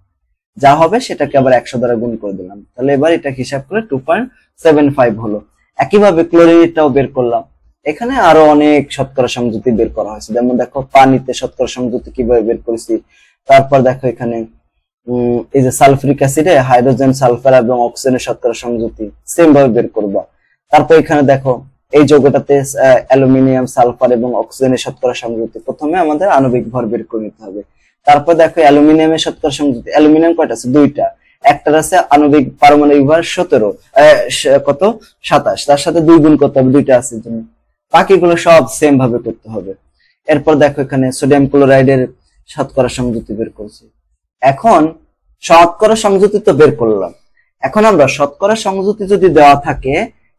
যা হবে সেটাকে আবার 100 দ্বারা গুণ করে দিলাম, তাহলে এবার এটা হিসাব করে 2.75 হলো। একইভাবে ক্লোরিনটাও বের করলাম, এখানে আরো অনেক শতকরা সংযুতি বের করা হয়েছে, যেমন দেখো পানিতে শতকরা সংযুতি কিভাবে বের করেছি। তারপর দেখো এখানে এই যে সালফিউরিক অ্যাসিডে হাইড্রোজেন, সালফার এবং অক্সিজেনের শতকরা সংযুতি সেম ভাবে বের করবা। তারপর এখানে দেখো এই যৌগটাতে অ্যালুমিনিয়াম, সালফার এবং অক্সিজেনের শতকরা সংযুতি, প্রথমে আমাদের আণবিক ভর বের করে নিতে হবে। তারপর দেখো অ্যালুমিনিয়ামের শতকরা সংযুতি, অ্যালুমিনিয়াম কয়টা আছে, 2টা, একটার আছে আণবিক পারমাণবিক ভর 17, কত 27, তার সাথে 2 গুণ করতে হবে, 2টা আছে জন্য, বাকিগুলো সব সেম ভাবে করতে হবে। এরপর দেখো এখানে সোডিয়াম ক্লোরাইডের শতকরা সংযুতি বের করছি। এখন শতকরা সংযুতি তো বের করলাম, এখন আমরা শতকরা সংযুতি যদি দেওয়া থাকে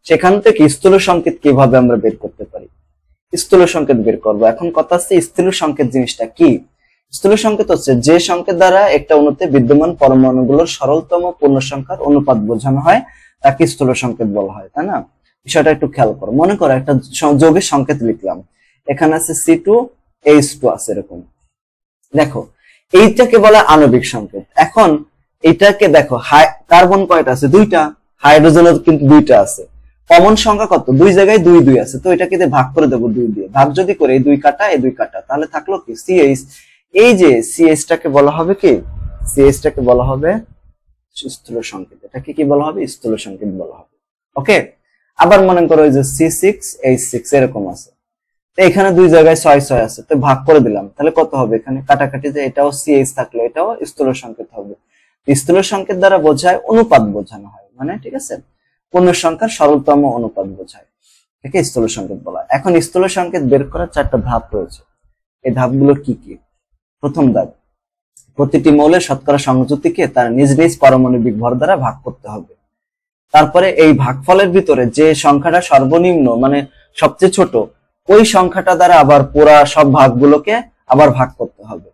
সেখান থেকে স্থূল সংকেত কিভাবে আমরা বের করতে পারি, স্থূল সংকেত বের করবো। এখন কথা হচ্ছে স্থূল সংকেত জিনিসটা কি। স্থূল সংকেত হচ্ছে যে সংকেত দ্বারা একটা অণুতে বিদ্যমান পরমাণুগুলোর সরলতম পূর্ণ সংখ্যার অনুপাত বোঝানো হয় তাকে স্থূল সংকেত বলা হয়, তাই না? বিষয়টা একটু খেয়াল করো। মনে করো একটা যৌগের সংকেত লিখলাম, এখানে আছে C2H2 আছে এরকম, দেখো এইটাকে বলা আণবিক সংকেত। এখন এটাকে দেখো কার্বন কয়টা আছে, 2টা, হাইড্রোজেনের কিন্তু 2টা আছে, কমন সংখ্যা কত, 2 জায়গায় 2 2 আছে, তো এটাকে ভাগ করে দেবো 2 দিয়ে, ভাগ যদি করে এই 2 কাটা এই 2 কাটা, তাহলে থাকলো কি CH। এই যে CH টাকে বলা হবে কি, CH টাকে বলা হবে স্থূল সংকেত, এটাকে কি বলা হবে, স্থূল সংকেত বলা হবে। ওকে, আবার মনে করো এই যে C6H6 এরকম আছে, তো এখানে 2 জায়গায় 6 6 আছে, তো ভাগ করে দিলাম, তাহলে কত হবে, এখানে কাটাকাটি যে এটাও CH থাকলো, এটাও স্থূল সংকেত হবে। স্থূল সংকেত দ্বারা বোঝায় অনুপাত বোঝানো হয়, মানে ঠিক আছে, পূর্ণ সংখ্যার সরলতম অনুপাত বোঝায়, একে স্থূল সংকেত বলা। এখন স্থূল সংকেত বের করার 4টা ধাপ রয়েছে, এই ধাপগুলো কি কি। প্রথম ধাপ, প্রতিটি মৌলের শতকরা সংযুতিকে তার নিজ নিজ পারমাণবিক ভর দ্বারা ভাগ করতে হবে। তারপরে এই ভাগফলের ভিতরে যে সংখ্যাটা সর্বনিম্ন মানে সবচেয়ে ছোট, ওই সংখ্যাটা দ্বারা আবার পুরা সব ভাগগুলোকে আবার ভাগ করতে হবে।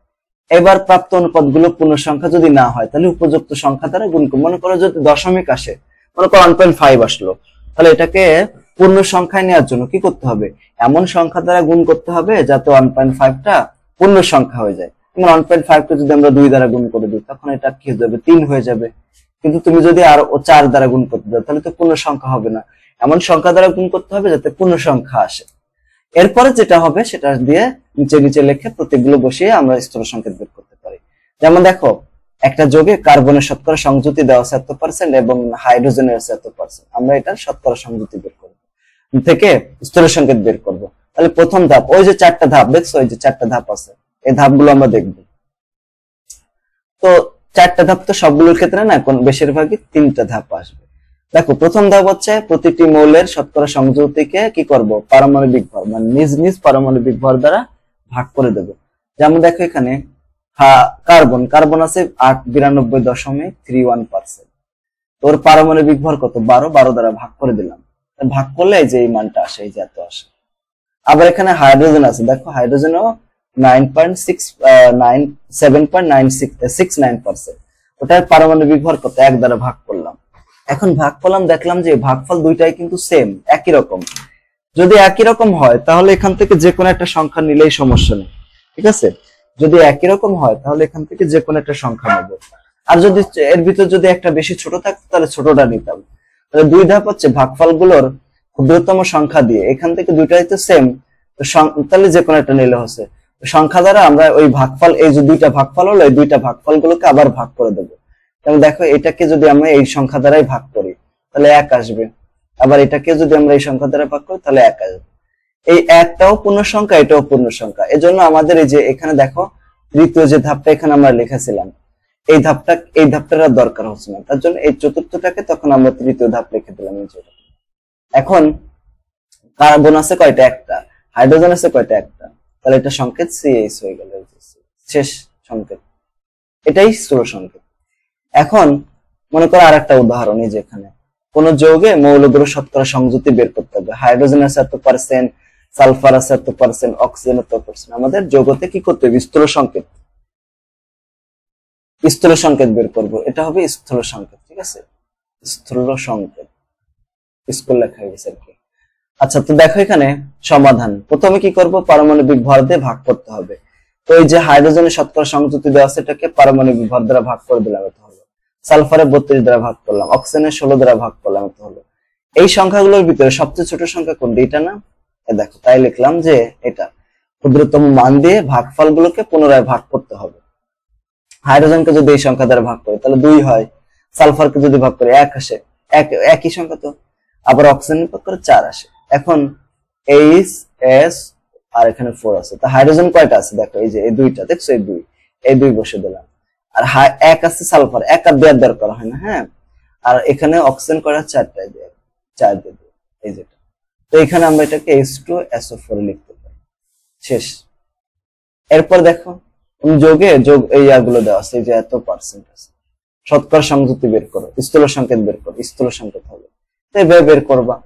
এবার প্রাপ্ত অনুপাতগুলো পূর্ণ সংখ্যা যদি না হয় তাহলে উপযুক্ত সংখ্যা দ্বারা গুণ করব। মনে করো যদি দশমিক আসে, মনে করো 1.5 আসলো, তাহলে এটাকে পূর্ণ সংখ্যায় নেওয়ার জন্য কি করতে হবে, এমন সংখ্যা দ্বারা গুণ করতে হবে যাতে 1.5টা পূর্ণ সংখ্যা হয়ে যায়। 1.5 কে যদি আমরা 2 দ্বারা গুণ করে দিই তখন এটা কি হয়ে যাবে, 3 হয়ে যাবে। কিন্তু তুমি যদি আর 4 দ্বারা গুণ করতে দাও তাহলে তো পূর্ণ সংখ্যা হবে না, এমন সংখ্যা দ্বারা গুণ করতে হবে যাতে পূর্ণ সংখ্যা আসে। এরপরে যেটা হবে সেটা দিয়ে নিচে নিচে লিখে প্রতীকগুলো বসিয়ে আমরা স্থূল সংকেত বের করতে পারি। যেমন দেখো একটা যৌগে কার্বনের শতকরা সংযুতি দেওয়া আছে 70% এবং হাইড্রোজেনের আছে 70%, আমরা এটার শতকরা সংযুতি বের করব, থেকে স্থূল সংকেত বের করব। তাহলে প্রথম ধাপ, ওই যে 4টা ধাপ দেখছো, ওই যে 4টা ধাপ আছে, এই ধাপগুলো আমরা দেখব। তো 4টা ধাপ তো সবগুলোর ক্ষেত্রে না, কোন বেশিরভাগই 3টা ধাপ আসবে। দেখো প্রথম ধাপ হচ্ছে প্রতিটি মৌলের শতকরা সংযুতিকে কি করব, পারমাণবিক ভর মানে নিজ নিজ পারমাণবিক ভর দ্বারা ভাগ করে দেব। যেমন দেখো এখানে কার্বন কার্বন আছে 92.31%। তোর পারমাণবিক ভর কত? 12 দ্বারা ভাগ করে দিলাম, ভাগ করলে এই যে এই মানটা আসে, এই যে এত আসে। আবার এখানে হাইড্রোজেন আছে, দেখো হাইড্রোজেনও 7.69%। ওটার পারমাণবিক ভর কত? 1 দ্বারা ভাগ করলাম। এখন ভাগ করলাম, দেখলাম যে ভাগফল দুইটাই কিন্তু সেম, একই রকম। যদি একই রকম হয় তাহলে এখান থেকে যে কোনো একটা সংখ্যা নিলেই সমস্যা নেই, ঠিক আছে? যদি একই রকম হয় তাহলে এখান থেকে যে কোনো একটা সংখ্যা নেব। আর যদি এর ভিতর যদি একটা বেশি ছোট থাকতো তাহলে ছোটটা নিতাম। তাহলে দুই ধাপ হচ্ছে ভাগফল গুলোর ক্ষুদ্রতম সংখ্যা দিয়ে, এখান থেকে দুইটাই তো সেম, তাহলে যে কোনো একটা নিলে হচ্ছে। সংখ্যা দ্বারা আমরা ওই ভাগফল, এই যে দুইটা ভাগফল হলো, এই দুইটা ভাগফল গুলোকে আবার ভাগ করে দেবো। যেমন দেখো এটাকে যদি আমরা এই সংখ্যা দ্বারাই ভাগ করি তাহলে 1 আসবে, আবার এটাকে যদি আমরা এই সংখ্যা দ্বারা ভাগ করি তাহলে 1 আসবে। এই একটাও পূর্ণ সংখ্যা, এটাও পূর্ণ সংখ্যা। এজন্য আমাদের এই যে এখানে দেখো তৃতীয় যে ধাপটা এখানে আমরা লিখেছিলাম, এই ধাপটার আর দরকার হচ্ছে না, তার জন্য এই চতুর্থটাকে তখন আমরা তৃতীয় ধাপ লিখে দিলাম। এখন কার্বন আছে কয়টা? একটা। হাইড্রোজেন আছে কয়টা? একটা। তাহলে এটা সংকেত CH হয়ে গেল, শেষ সংকেত, এটাই স্থূল সংকেত। এখন মনে করো আর একটা উদাহরণ, এই যে এখানে কোন যৌগে মৌলগুলোর শতকরা সংযুতি বের করতে হবে। হাইড্রোজেন আছে এত%, সালফার আছে এত%, অক্সিজেন এত%। আমাদের যৌগতে কি করতে হবে? স্থূল সংকেত বের করব। এটা হবে স্থূল সংকেত, ঠিক আছে? স্থূল সংকেত, স্কুল লেখা হয়ে গেছে আর কি। আচ্ছা, তো দেখো এখানে সমাধান। প্রথমে কি করব? পারমাণবিক ভর দিয়ে ভাগ করতে হবে। তো এই যে হাইড্রোজেনের শতকরা সংযুতি দেওয়া আছে, এটাকে পারমাণবিক ভর দ্বারা ভাগ করে দিলাম, এটা হলো। সালফারে 32 দ্বারা ভাগ করলাম, অক্সিজেনের 16 দ্বারা ভাগ করলাম, এটা হলো। এই সংখ্যাগুলোর ভিতরে সবচেয়ে ছোট সংখ্যা কোনটা? এটা না? দেখো, তাই লিখলাম যে এটা। ক্ষুদ্রতম মান দিয়ে ভাগফল গুলোকে পুনরায় ভাগ করতে হবে। হাইড্রোজেনকে যদি এই সংখ্যা দ্বারা ভাগ করি তাহলে 2 হয়, সালফারকে যদি ভাগ করি 1 আসে, একই সংখ্যা তো। আবার অক্সিজেন ভাগ করে 4 আসে। এখন HS আর এখানে 4 আছে। তা হাইড্রোজেন কয়টা আছে? দেখো এই যে এই দুইটা, দেখছো এই দুই বসে দিলাম। আর 1 আছে সালফার, 1 আর 2 এর দরকার হয় না, হ্যাঁ। আর এখানে অক্সিজেন কয়টা? 4টা, 4 দিয়ে দিই, এই যেটা। তো এখানে আমরা এটাকে H2SO4 লিখতে পারি, শেষ। এরপর দেখো যোগে এই ইয়াগুলো দেওয়া আছে, এই যে এত% আছে। শতকরা সংযুতি বের করো, স্থূল সংকেত বের করো, স্থূল সংকেত হবে, তো এভাবে বের করবা।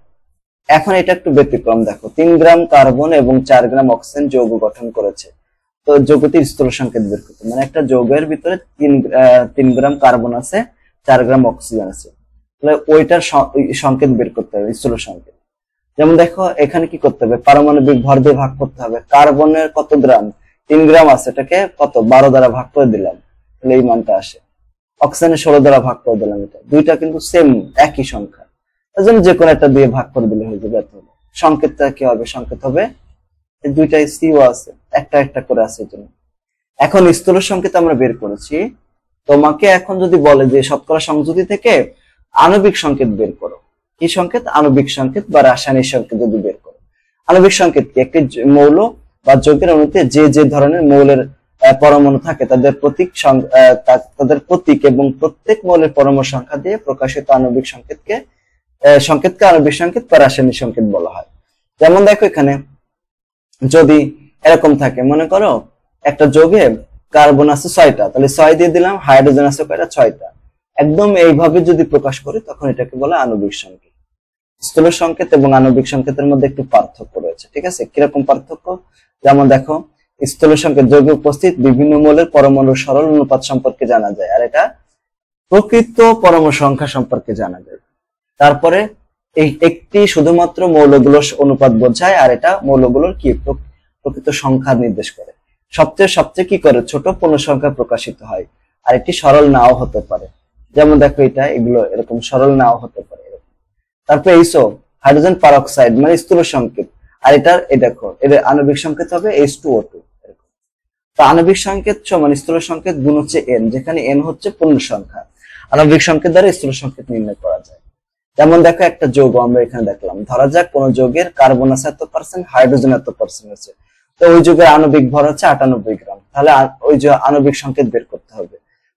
এখন এটা একটু ব্যতিক্রম, দেখো 3 গ্রাম কার্বন এবং 4 গ্রাম অক্সিজেন যৌগ গঠন করেছে। তো যৌগটির স্থূল সংকেত বের করতে, মানে একটা যৌগের ভিতরে 3 গ্রাম কার্বন আছে, 4 গ্রাম অক্সিজেন আছে, তাহলে ওইটার সংকেত বের করতে হবে, স্থূল সংকেত। যেমন দেখো এখানে কি করতে হবে? পারমাণবিক ভর দিয়ে ভাগ করতে হবে। কার্বনের কত গ্রাম? 3 গ্রাম আছে, এটাকে কত? 12 দ্বারা ভাগ করে দিলাম, তাহলে এই মানটা আসে। অক্সিজেনের 16 দ্বারা ভাগ করে দিলাম, এটা দুইটা কিন্তু সেম, একই সংখ্যা, তার জন্য যে কোনো একটা দিয়ে ভাগ করে দিলে হয়ে যাবে। সংকেতটা কি হবে? সংকেত হবে দুইটাই সিও আছে, একটা একটা করে আছে জন্য। এখন স্থূল সংকেত আমরা বের করেছি, তোমাকে এখন যদি বলে যে শতকরা সংযুতি থেকে আণবিক সংকেত বের করো, কি সংকেত? আণবিক সংকেত বা রাসায়নিক সংকেত যদি বের করো। আণবিক সংকেত কি? একটি মৌল বা যৌগের অণুতে যে ধরনের মৌলের পরমাণু থাকে তাদের প্রতীক এবং প্রত্যেক মৌলের পরমাণু সংখ্যা দিয়ে প্রকাশিত আণবিক সংকেতকে আণবিক সংকেত বা রাসায়নিক সংকেত বলা হয়। যেমন দেখো এখানে যদি এরকম থাকে, মনে করো একটা যৌগে কার্বন আছে 6টা, তাহলে 6 দিয়ে দিলাম। হাইড্রোজেন আছে কয়টা? 6টা। একদম এইভাবে যদি প্রকাশ করি তখন এটাকে বলে আণবিক সংকেত। স্থূল সংকেত এবং আণবিক সংকেতের মধ্যে একটু পার্থক্য রয়েছে, ঠিক আছে? কিরকম পার্থক্য? যেমন দেখো স্থূল সংকেত যৌগে উপস্থিত বিভিন্ন মৌলের পরমাণুর সরল অনুপাত সম্পর্কে জানা যায়, আর এটা প্রকৃত পরমাণু সংখ্যা সম্পর্কে জানা যায়। তারপরে একটি শুধুমাত্র মৌলগুলোর অনুপাত বোঝায়, আর এটা মৌলগুলোর কি প্রকৃত সংখ্যা নির্দেশ করে। সবচেয়ে কি করে? ছোট পূর্ণ সংখ্যা প্রকাশিত হয়, আর এটি সরল নাও হতে পারে। যেমন দেখো এগুলো এরকম সরল নাও হতে পারে। তারপরে এইসো হাইড্রোজেন পারঅক্সাইড মানে স্থূল সংকেত, আর এই দেখো এর আণবিক সংকেত হবে H2O2। তো আণবিক সংকেত সমান স্থূল সংকেত গুণ হচ্ছে n, যেখানে n হচ্ছে পূর্ণ সংখ্যা। আণবিক সংকেত দ্বারা স্থূল সংকেত নির্ণয় করা যায়। যেমন দেখো একটা যৌগ আমরা এখানে দেখলাম, ধরা যাক কোন যৌগের কার্বন আছে এত%, হাইড্রোজেন এত% আছে। তো ওই যৌগের আণবিক ভর হচ্ছে 98 গ্রাম। তাহলে ওই যে আণবিক সংকেত বের করতে হবে।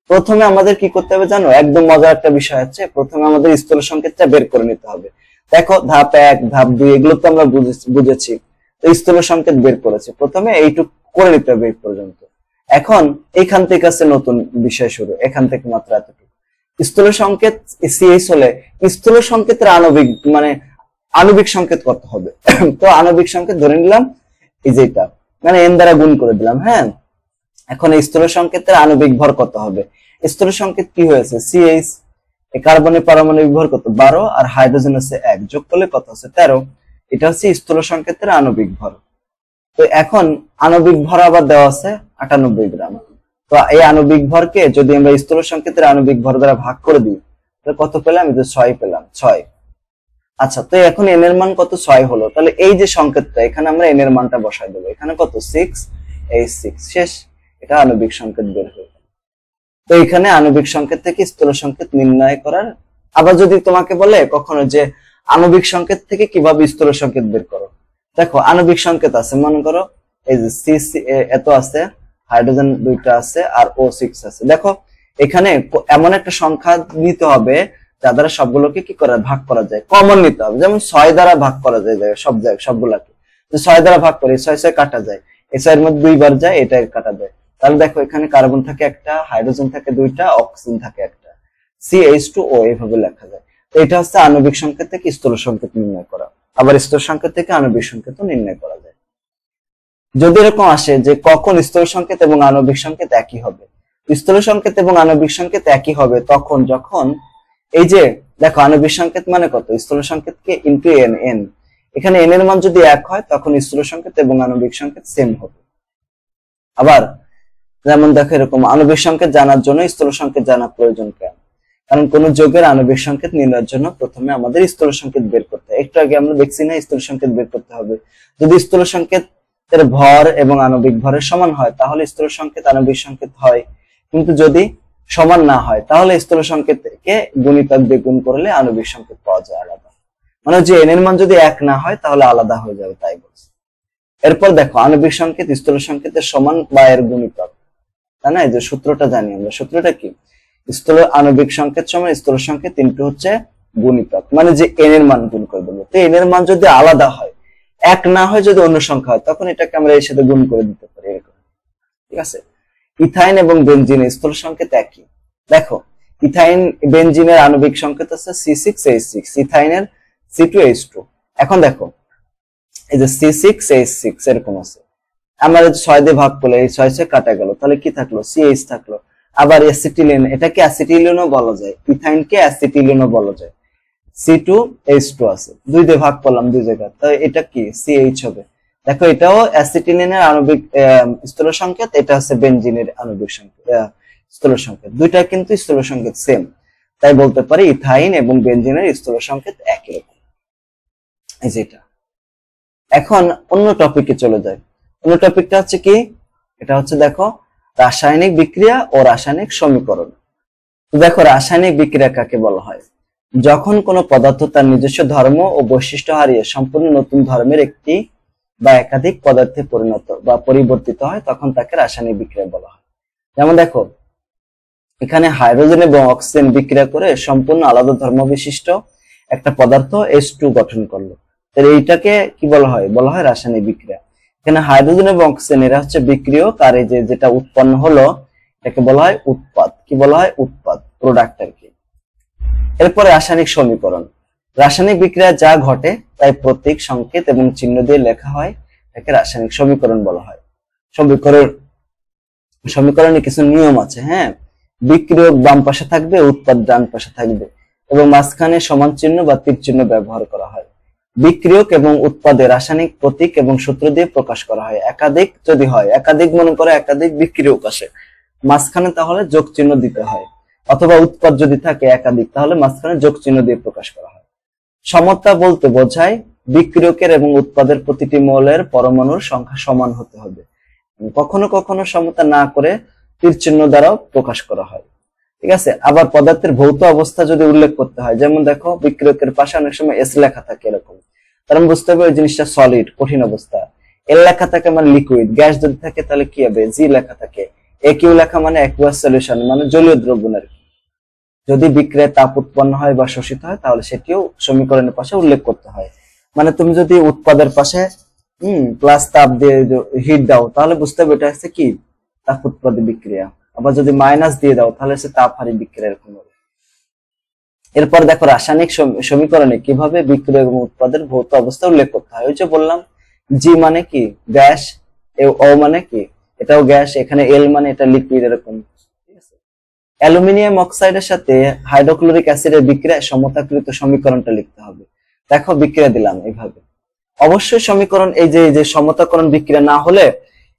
প্রথমে আমাদের কি করতে হবে জানো? একদম মজার একটা বিষয় হচ্ছে, প্রথমে আমাদের স্থূল সংকেতটা বের করে নিতে হবে। দেখো ধাপ 1 ধাপ 2 এগুলো তো আমরা বুঝেছি। তো স্থূল সংকেত বের করেছি, প্রথমে এইটুকু করে নিতে হবে এই পর্যন্ত। এখন এখান থেকে আছে নতুন বিষয় শুরু, এখান থেকে মাত্র এতটুকু। স্থূল সংকেত সিএইচ হলে স্থূল সংকেতের আণবিক মানে আণবিক সংকেত কত হবে? তো আণবিক সংকেত ধরে নিলাম এই যেটা, মানে এন দ্বারা গুণ করে দিলাম। হ্যাঁ, এখন এই স্থূল সংকেতের আণবিক ভর কত হবে? স্থূল সংকেত কি হয়েছে? সিএইচ, কার্বনের পারমাণবিক ভর কত? 12, আর হাইড্রোজেন হচ্ছে 1, যোগ করলে কত হচ্ছে? 13। এটা হচ্ছে স্থূল সংকেতের আণবিক ভর। তো এখন আণবিক ভর আবার দেওয়া আছে 98 গ্রাম। তো এই আণবিক ভরকে যদি আমরা স্থূল সংকেতের আণবিক ভর দ্বারা ভাগ করে দিই তাহলে কত পেলাম? এই যে 6 পেলাম, 6। আচ্ছা, তো এখন এন এর মান কত? 6 হলো। তাহলে এই যে সংকেতটা, এখানে আমরা এন এর মানটা বসাই দেবো। এখানে কত? 6, এই 6 শেষ। এটা আণবিক সংকেত বের হয়ে গেল। তো এখানে আণবিক সংকেত থেকে স্থূল সংকেত নির্ণয় করার। আবার যদি তোমাকে বলে কখনো যে আণবিক সংকেত থেকে কিভাবে স্থূল সংকেত বের করো, দেখো আণবিক সংকেত আছে, মনে করো এই যে সি এত আছে, হাইড্রোজেন 2টা আছে, আর O6 আছে। দেখো এখানে এমন একটা সংখ্যা নিতে হবে যা দ্বারা সবগুলোকে কি করা ভাগ করা যায়, কমন নিতে হবে। যেমন 6 দ্বারা ভাগ করা যায় সব জায়গায় সবগুলাকে। তো 6 দ্বারা ভাগ করে 6 6 কাটা যায়, এই 6 এর মধ্যে 2 বার যায়, এটা কাটা যায়। তাহলে দেখো এখানে কার্বন থাকে একটা, হাইড্রোজেন থাকে 2টা, অক্সিজেন থাকে একটা, CH2O এইভাবে লেখা যায়। তো এটা হচ্ছে আণবিক সংকেত থেকে স্থূল সংকেত নির্ণয় করা। আবার স্থূল সংকেত থেকে আণবিক সংকেত নির্ণয় করা যায়। যদি এরকম আসে যে কখন স্থূল সংকেত এবং আণবিক সংকেত একই হবে, স্থূল সংকেত এবং আণবিক সংকেত একই হবে তখন যখন এই যে দেখো আণবিক সংকেত মানে কত? স্থূল সংকেতকে ইনটু এন, এন এখানে এন এর মান যদি 1 হয় তখন স্থূল সংকেত এবং আণবিক সংকেত সেম হবে। আবার যেমন দেখো এরকম আণবিক সংকেত জানার জন্য স্থূল সংকেত জানা প্রয়োজন কেন? কারণ কোন যৌগের আণবিক সংকেত নির্ণয়ের জন্য প্রথমে আমাদের স্থূল সংকেত বের করতে হয়। একটু আগে আমরা দেখছি না, স্থূল সংকেত বের করতে হবে। যদি স্থূল সংকেতের ভর এবং আণবিক ভরের সমান হয় তাহলে স্থূল সংকেত আণবিক সংকেত হয়, কিন্তু যদি সমান না হয় তাহলে স্থূল সংকেতকে গুণিতক দিয়ে গুণ করলে আণবিক সংকেত পাওয়া যায় আলাদা। মানে যে এন এর মান যদি 1 না হয় তাহলে আলাদা হয়ে যাবে, তাই বলছি। এরপর দেখো আণবিক সংকেত স্থূল সংকেতের সমান বা এর গুণিতক, তাই না? এই যে সূত্রটা জানি আমরা, সূত্রটা কি? স্থূল আণবিক সংকেত সমান স্থূল সংকেত ইনটু হচ্ছে গুণিতক, মানে যে এন এর মান গুণ করে দেবো। তো এন এর মান যদি আলাদা হয়, 1 না হয়, যদি অন্য সংখ্যা হয়, তখন এটাকে আমরা এর সাথে গুণ করে দিতে পারি এরকম। ঠিক আছে? ইথাইন এবং বেনজিনের স্থূল সংকেত একই। দেখো ইথাইন বেনজিনের আণবিক সংকেত আছে C6H6, ইথাইনের C2H2। এখন দেখো এই যে C6H6 এরকম আছে, আমরা যদি 6 দিয়ে ভাগ করলে এই 6 6 কাটা গেল, তাহলে কি থাকলো? CH থাকলো। আবার অ্যাসিটিলিন, এটাকে অ্যাসিটিলিনও বলা যায়, ইথাইনকে অ্যাসিটিলিনও বলা যায়। C2H2 আছে, 2 দিয়ে ভাগ করলাম 2 জায়গা, তাই এটা কি? CH হবে। দেখো এটাও অ্যাসিটিলিনের আণবিক স্থূল সংকেত, এটা হচ্ছে বেনজিনের আণবিক সংকেত স্থূল সংকেত। দুইটা কিন্তু স্থূল সংকেত সেম, তাই বলতে পারি ইথাইন এবং বেনজিনের স্থূল সংকেত একই রকম। এই যে এটা। এখন অন্য টপিকে চলে যায়। অন্য টপিকটা হচ্ছে কি? এটা হচ্ছে দেখো রাসায়নিক বিক্রিয়া ও রাসায়নিক সমীকরণ। তো দেখো রাসায়নিক বিক্রিয়া কাকে বলা হয়? যখন কোনো পদার্থ তার নিজস্ব ধর্ম ও বৈশিষ্ট্য হারিয়ে সম্পূর্ণ নতুন ধর্মের একটি বা একাধিক পদার্থে পরিণত বা পরিবর্তিত হয় তখন তাকে রাসায়নিক বিক্রিয়া বলা হয়। যেমন দেখো এখানে হাইড্রোজেন এবং অক্সিজেন বিক্রিয়া করে সম্পূর্ণ আলাদা ধর্ম বিশিষ্ট একটা পদার্থ H2 গঠন করলো, তাহলে এইটাকে কি বলা হয়? বলা হয় রাসায়নিক বিক্রিয়া। এখানে হাইড্রোজেন এবং অক্সিজেন এরা হচ্ছে বিক্রিয়ক, আর এই যে যেটা উৎপন্ন হলো এটাকে বলা হয় উৎপাদ। কি বলা হয়? উৎপাদ, প্রোডাক্ট আর কি। এরপরে রাসায়নিক সমীকরণ। রাসায়নিক বিক্রিয়া যা ঘটে তাই প্রতীক, সংকেত এবং চিহ্ন দিয়ে লেখা হয়, এটাকে রাসায়নিক সমীকরণ বলা হয়। সমীকরণে কিছু নিয়ম আছে। হ্যাঁ, বিক্রিয়ক বাম পাশে থাকবে, উৎপাদ ডান পাশে থাকবে এবং মাঝখানে সমান চিহ্ন বা তীর চিহ্ন ব্যবহার করা হয়। বিক্রিয়ক এবং উৎপাদে রাসায়নিক প্রতীক এবং সূত্র দিয়ে প্রকাশ করা হয়। একাধিক যদি হয়, একাধিক মনে করে একাধিক বিক্রিয়ক আসে, মাঝখানে তাহলে যোগ চিহ্ন দিতে হয়, অথবা উৎপাদ যদি থাকে একাধিক তাহলে মাঝখানে যোগ চিহ্ন দিয়ে প্রকাশ করা হয়। সমতা বলতে বোঝায় বিক্রিয়কের এবং উৎপাদের প্রতিটি মৌলের পরমাণুর সংখ্যা সমান হতে হবে। কখনো কখনো সমতা না করে তীর চিহ্ন দ্বারাও প্রকাশ করা হয়। ঠিক আছে? আবার পদার্থের ভৌত অবস্থা যদি উল্লেখ করতে হয়, যেমন দেখো বিক্রিয়কের পাশে অনেক সময় S লেখা থাকে এরকম, কারণ বুঝতে হবে ওই জিনিসটা সলিড, কঠিন অবস্থা। L লেখা থাকে মানে লিকুইড, গ্যাস যদি থাকে তাহলে কি হবে? G লেখা থাকে। AQ লেখা মানে অ্যাকুয়াস সলিউশন, মানে জলীয় দ্রবণ আর কি। যদি বিক্রিয়ায় তাপ উৎপন্ন হয় বা শোষিত হয় তাহলে সেটিও সমীকরণের পাশে উল্লেখ করতে হয়। মানে তুমি যদি উৎপাদের পাশে প্লাস তাপ দিয়ে হিট দাও তাহলে বুঝতে হবে এটা হচ্ছে কি? তাপ উৎপাদী বিক্রিয়া। আবার যদি মাইনাস দিয়ে দাও তাহলে সে তাপহারী বিক্রিয়া এরকম হবে। এরপর দেখো রাসায়নিক সমীকরণে কিভাবে বিক্রিয়া এবং উৎপাদের ভৌত অবস্থা উল্লেখ করতে হয়। ওই যে বললাম জি মানে কি গ্যাস, ও মানে কি এটাও গ্যাস, এখানে এল মানে এটা লিকুইড এরকম। ঠিক আছে, অ্যালুমিনিয়াম অক্সাইডের সাথে হাইড্রোক্লোরিক অ্যাসিডের বিক্রিয়া সমতাকৃত সমীকরণটা লিখতে হবে। দেখো বিক্রিয়া দিলাম এইভাবে। অবশ্যই সমীকরণ এই যে সমতাকরণ বিক্রিয়া না হলে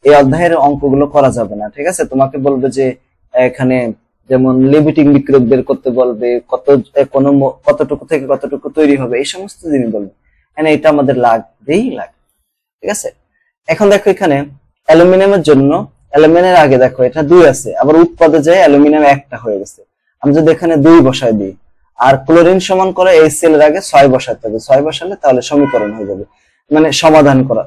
এই অধ্যায়ের অঙ্কগুলো করা যাবে না। ঠিক আছে, তোমাকে বলবে যে এখানে যেমন লিমিটিং বিক্রিয়ক বের করতে বলবে, কতটুকু থেকে কতটুকু তৈরি হবে, এই সমস্ত জিনিস বলবে। মানে এটা আমাদের লাগবেই লাগবে। ঠিক আছে, এখন দেখো এখানে অ্যালুমিনিয়ামের জন্য অ্যালুমিনিয়ামের আগে দেখো এটা 2 আছে, আবার উৎপাদে যায় অ্যালুমিনিয়াম 1টা হয়ে গেছে। আমি যদি এখানে 2 বসাই দিই আর ক্লোরিন সমান করে HCl এর আগে 6 বসাতে হবে, 6 বসালে তাহলে সমীকরণ হয়ে যাবে, মানে সমাধান করা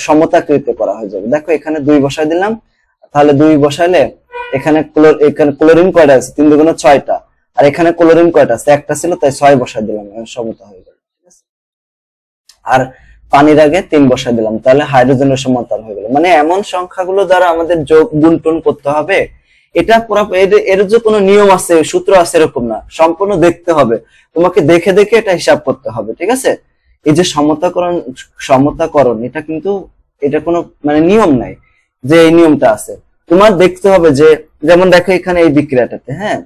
সমতাকৃত করা হয়ে যাবে। দেখো এখানে 2 বসাই দিলাম, তাহলে 2 বসাইলে এখানে ক্লোরিন কয়টা আছে 3 দুগুণে 6টা, আর এখানে ক্লোরিন কয়টা আছে 1টা ছিল, তাই 6 বসাই দিলাম, সমতা হয়ে গেল। ঠিক আছে, আর পানির আগে 3 বসাই দিলাম, তাহলে হাইড্রোজেনের সমান্তরাল হয়ে গেল। মানে এমন সংখ্যাগুলো দ্বারা আমাদের যোগ গুণ টুন করতে হবে। এটা পুরো এর যে কোনো নিয়ম আছে সূত্র আছে এরকম না, সম্পূর্ণ দেখতে হবে, তোমাকে দেখে দেখে এটা হিসাব করতে হবে। ঠিক আছে, এই যে সমতাকরণ এটা কিন্তু এটা কোনো মানে নিয়ম নাই যে এই নিয়মটা আছে, তোমার দেখতে হবে যে যেমন দেখো এখানে এই বিক্রিয়াটাতে হ্যাঁ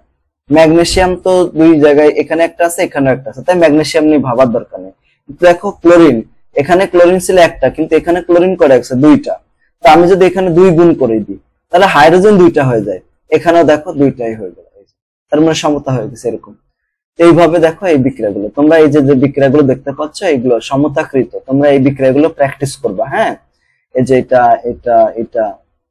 ম্যাগনেসিয়াম তো 2 জায়গায়, এখানে একটা আছে এখানে একটা আছে, তাই ম্যাগনেসিয়াম নিয়ে ভাবার দরকার নেই। দেখো ক্লোরিন, এখানে ক্লোরিন ছিল 1টা, কিন্তু এখানে ক্লোরিন কয়টা আছে 2টা, তো আমি যদি এখানে 2 গুণ করে দিই তাহলে হাইড্রোজেন 2টা হয়ে যায়, এখানেও দেখো 2টাই হয়ে গেল, তার মানে সমতা হয়ে গেছে এরকম। এইভাবে দেখো এই বিক্রিয়াগুলো তোমরা এই যে বিক্রিয়াগুলো দেখতে পাচ্ছ এগুলো সমতাকৃত, তোমরা এই বিক্রিয়াগুলো প্র্যাকটিস করবা। হ্যাঁ, এই যে এটা এটা এটা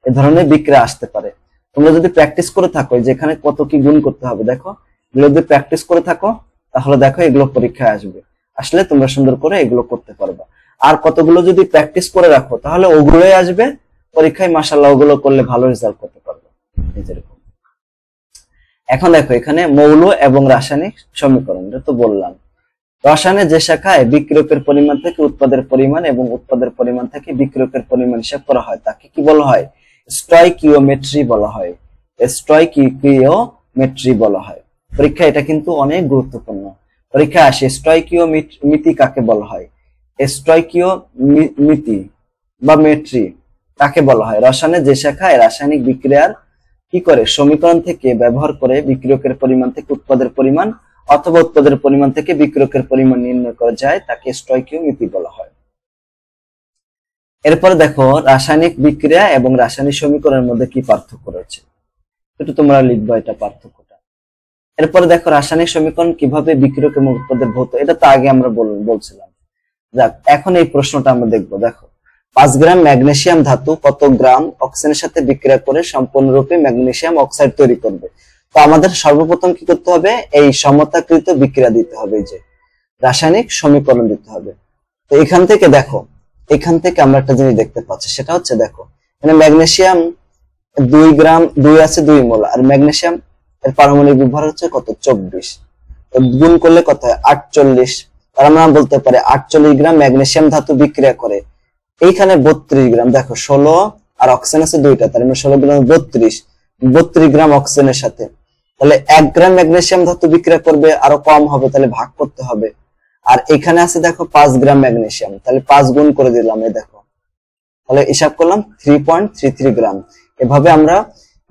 এই ধরনের বিক্রিয়া আসতে পারে, তোমরা যদি প্র্যাকটিস করে থাকো যে এখানে কত কি গুণ করতে হবে, দেখো এগুলো যদি প্র্যাকটিস করে থাকো তাহলে দেখো এগুলো পরীক্ষায় আসবে, আসলে তোমরা সুন্দর করে এগুলো করতে পারবা। আর কতগুলো যদি প্র্যাকটিস করে রাখো তাহলে ওগুলোই আসবে পরীক্ষায়, মাশাআল্লাহ ওগুলো করলে ভালো রেজাল্ট করতে পারবে। এরকম এখন দেখো এখানে মৌল এবং রাসায়নিক সমীকরণ, এটা তো বললাম। রসায়নের যে শাখায় বিক্রিয়কের পরিমাণ থেকে উৎপাদের পরিমাণ এবং উৎপাদের পরিমাণ থেকে বিক্রিয়কের পরিমাণ হিসাব করা হয় তাকে কি বলা হয়? স্টয়কিওমেট্রি বলা হয়। স্টয়কিওমেট্রি বলা হয়। পরীক্ষা এটা কিন্তু অনেক গুরুত্বপূর্ণ, পরীক্ষায় আসে স্টয়কিওমিতি কাকে বলা হয়, স্টয়কিওমিতি বা মেট্রি কাকে বলা হয়? রসায়নের যে শাখায় রাসায়নিক বিক্রিয়ার কি করে সমীকরণ থেকে ব্যবহার করে বিক্রিয়কের পরিমাণ থেকে উৎপাদের পরিমাণ অথবা উৎপাদের পরিমাণ থেকে বিক্রিয়কের পরিমাণ নির্ণয় করা যায় তাকে স্টয়কিওমিতি বলা হয়। এরপরে দেখো রাসায়নিক বিক্রিয়া এবং রাসায়নিক সমীকরণের মধ্যে কি পার্থক্য রয়েছে, একটু তোমরা লিখবা এটা পার্থক্যটা। এরপরে দেখো রাসায়নিক সমীকরণ কিভাবে বিক্রিয়ক এবং উৎপাদের ভৌত, এটা তো আগে আমরা বলছিলাম। যাক, এখন এই প্রশ্নটা আমরা দেখবো। দেখো 5 গ্রাম ম্যাগনেসিয়াম ধাতু কত গ্রাম অক্সিজেনের সাথে বিক্রিয়া করে সম্পূর্ণরূপে ম্যাগনেসিয়াম অক্সাইড তৈরি করবে? তো আমাদের সর্বপ্রথম কি করতে হবে, এই সমতাকৃত বিক্রিয়া দিতে হবে, যে রাসায়নিক সমীকরণ দিতে হবে। তো এখান থেকে দেখো, এখান থেকে আমরা একটা জিনিস দেখতে পাচ্ছি, সেটা হচ্ছে দেখো মানে ম্যাগনেসিয়াম 2 গ্রাম 2 আছে 2 মোল, আর ম্যাগনেসিয়াম এর পারমাণবিক ভর হচ্ছে কত 24, তো গুণ করলে কত হয় 48। তার আমরা বলতে পারি 48 গ্রাম ম্যাগনেসিয়াম ধাতু বিক্রিয়া করে এইখানে 32 গ্রাম, দেখো 16 আর অক্সিজেন আছে 2টা, তার মানে 16 গ্রাম 32 গ্রাম অক্সিজেনের সাথে, তাহলে 1 গ্রাম ম্যাগনেসিয়াম ধাতু বিক্রিয়া করবে, আরো কম হবে, তাহলে ভাগ করতে হবে। আর এখানে আছে দেখো 5 গ্রাম ম্যাগনেসিয়াম, তাহলে 5 গুণ করে দিলাম, এই দেখো তাহলে হিসাব করলাম 3.33 গ্রাম। এভাবে আমরা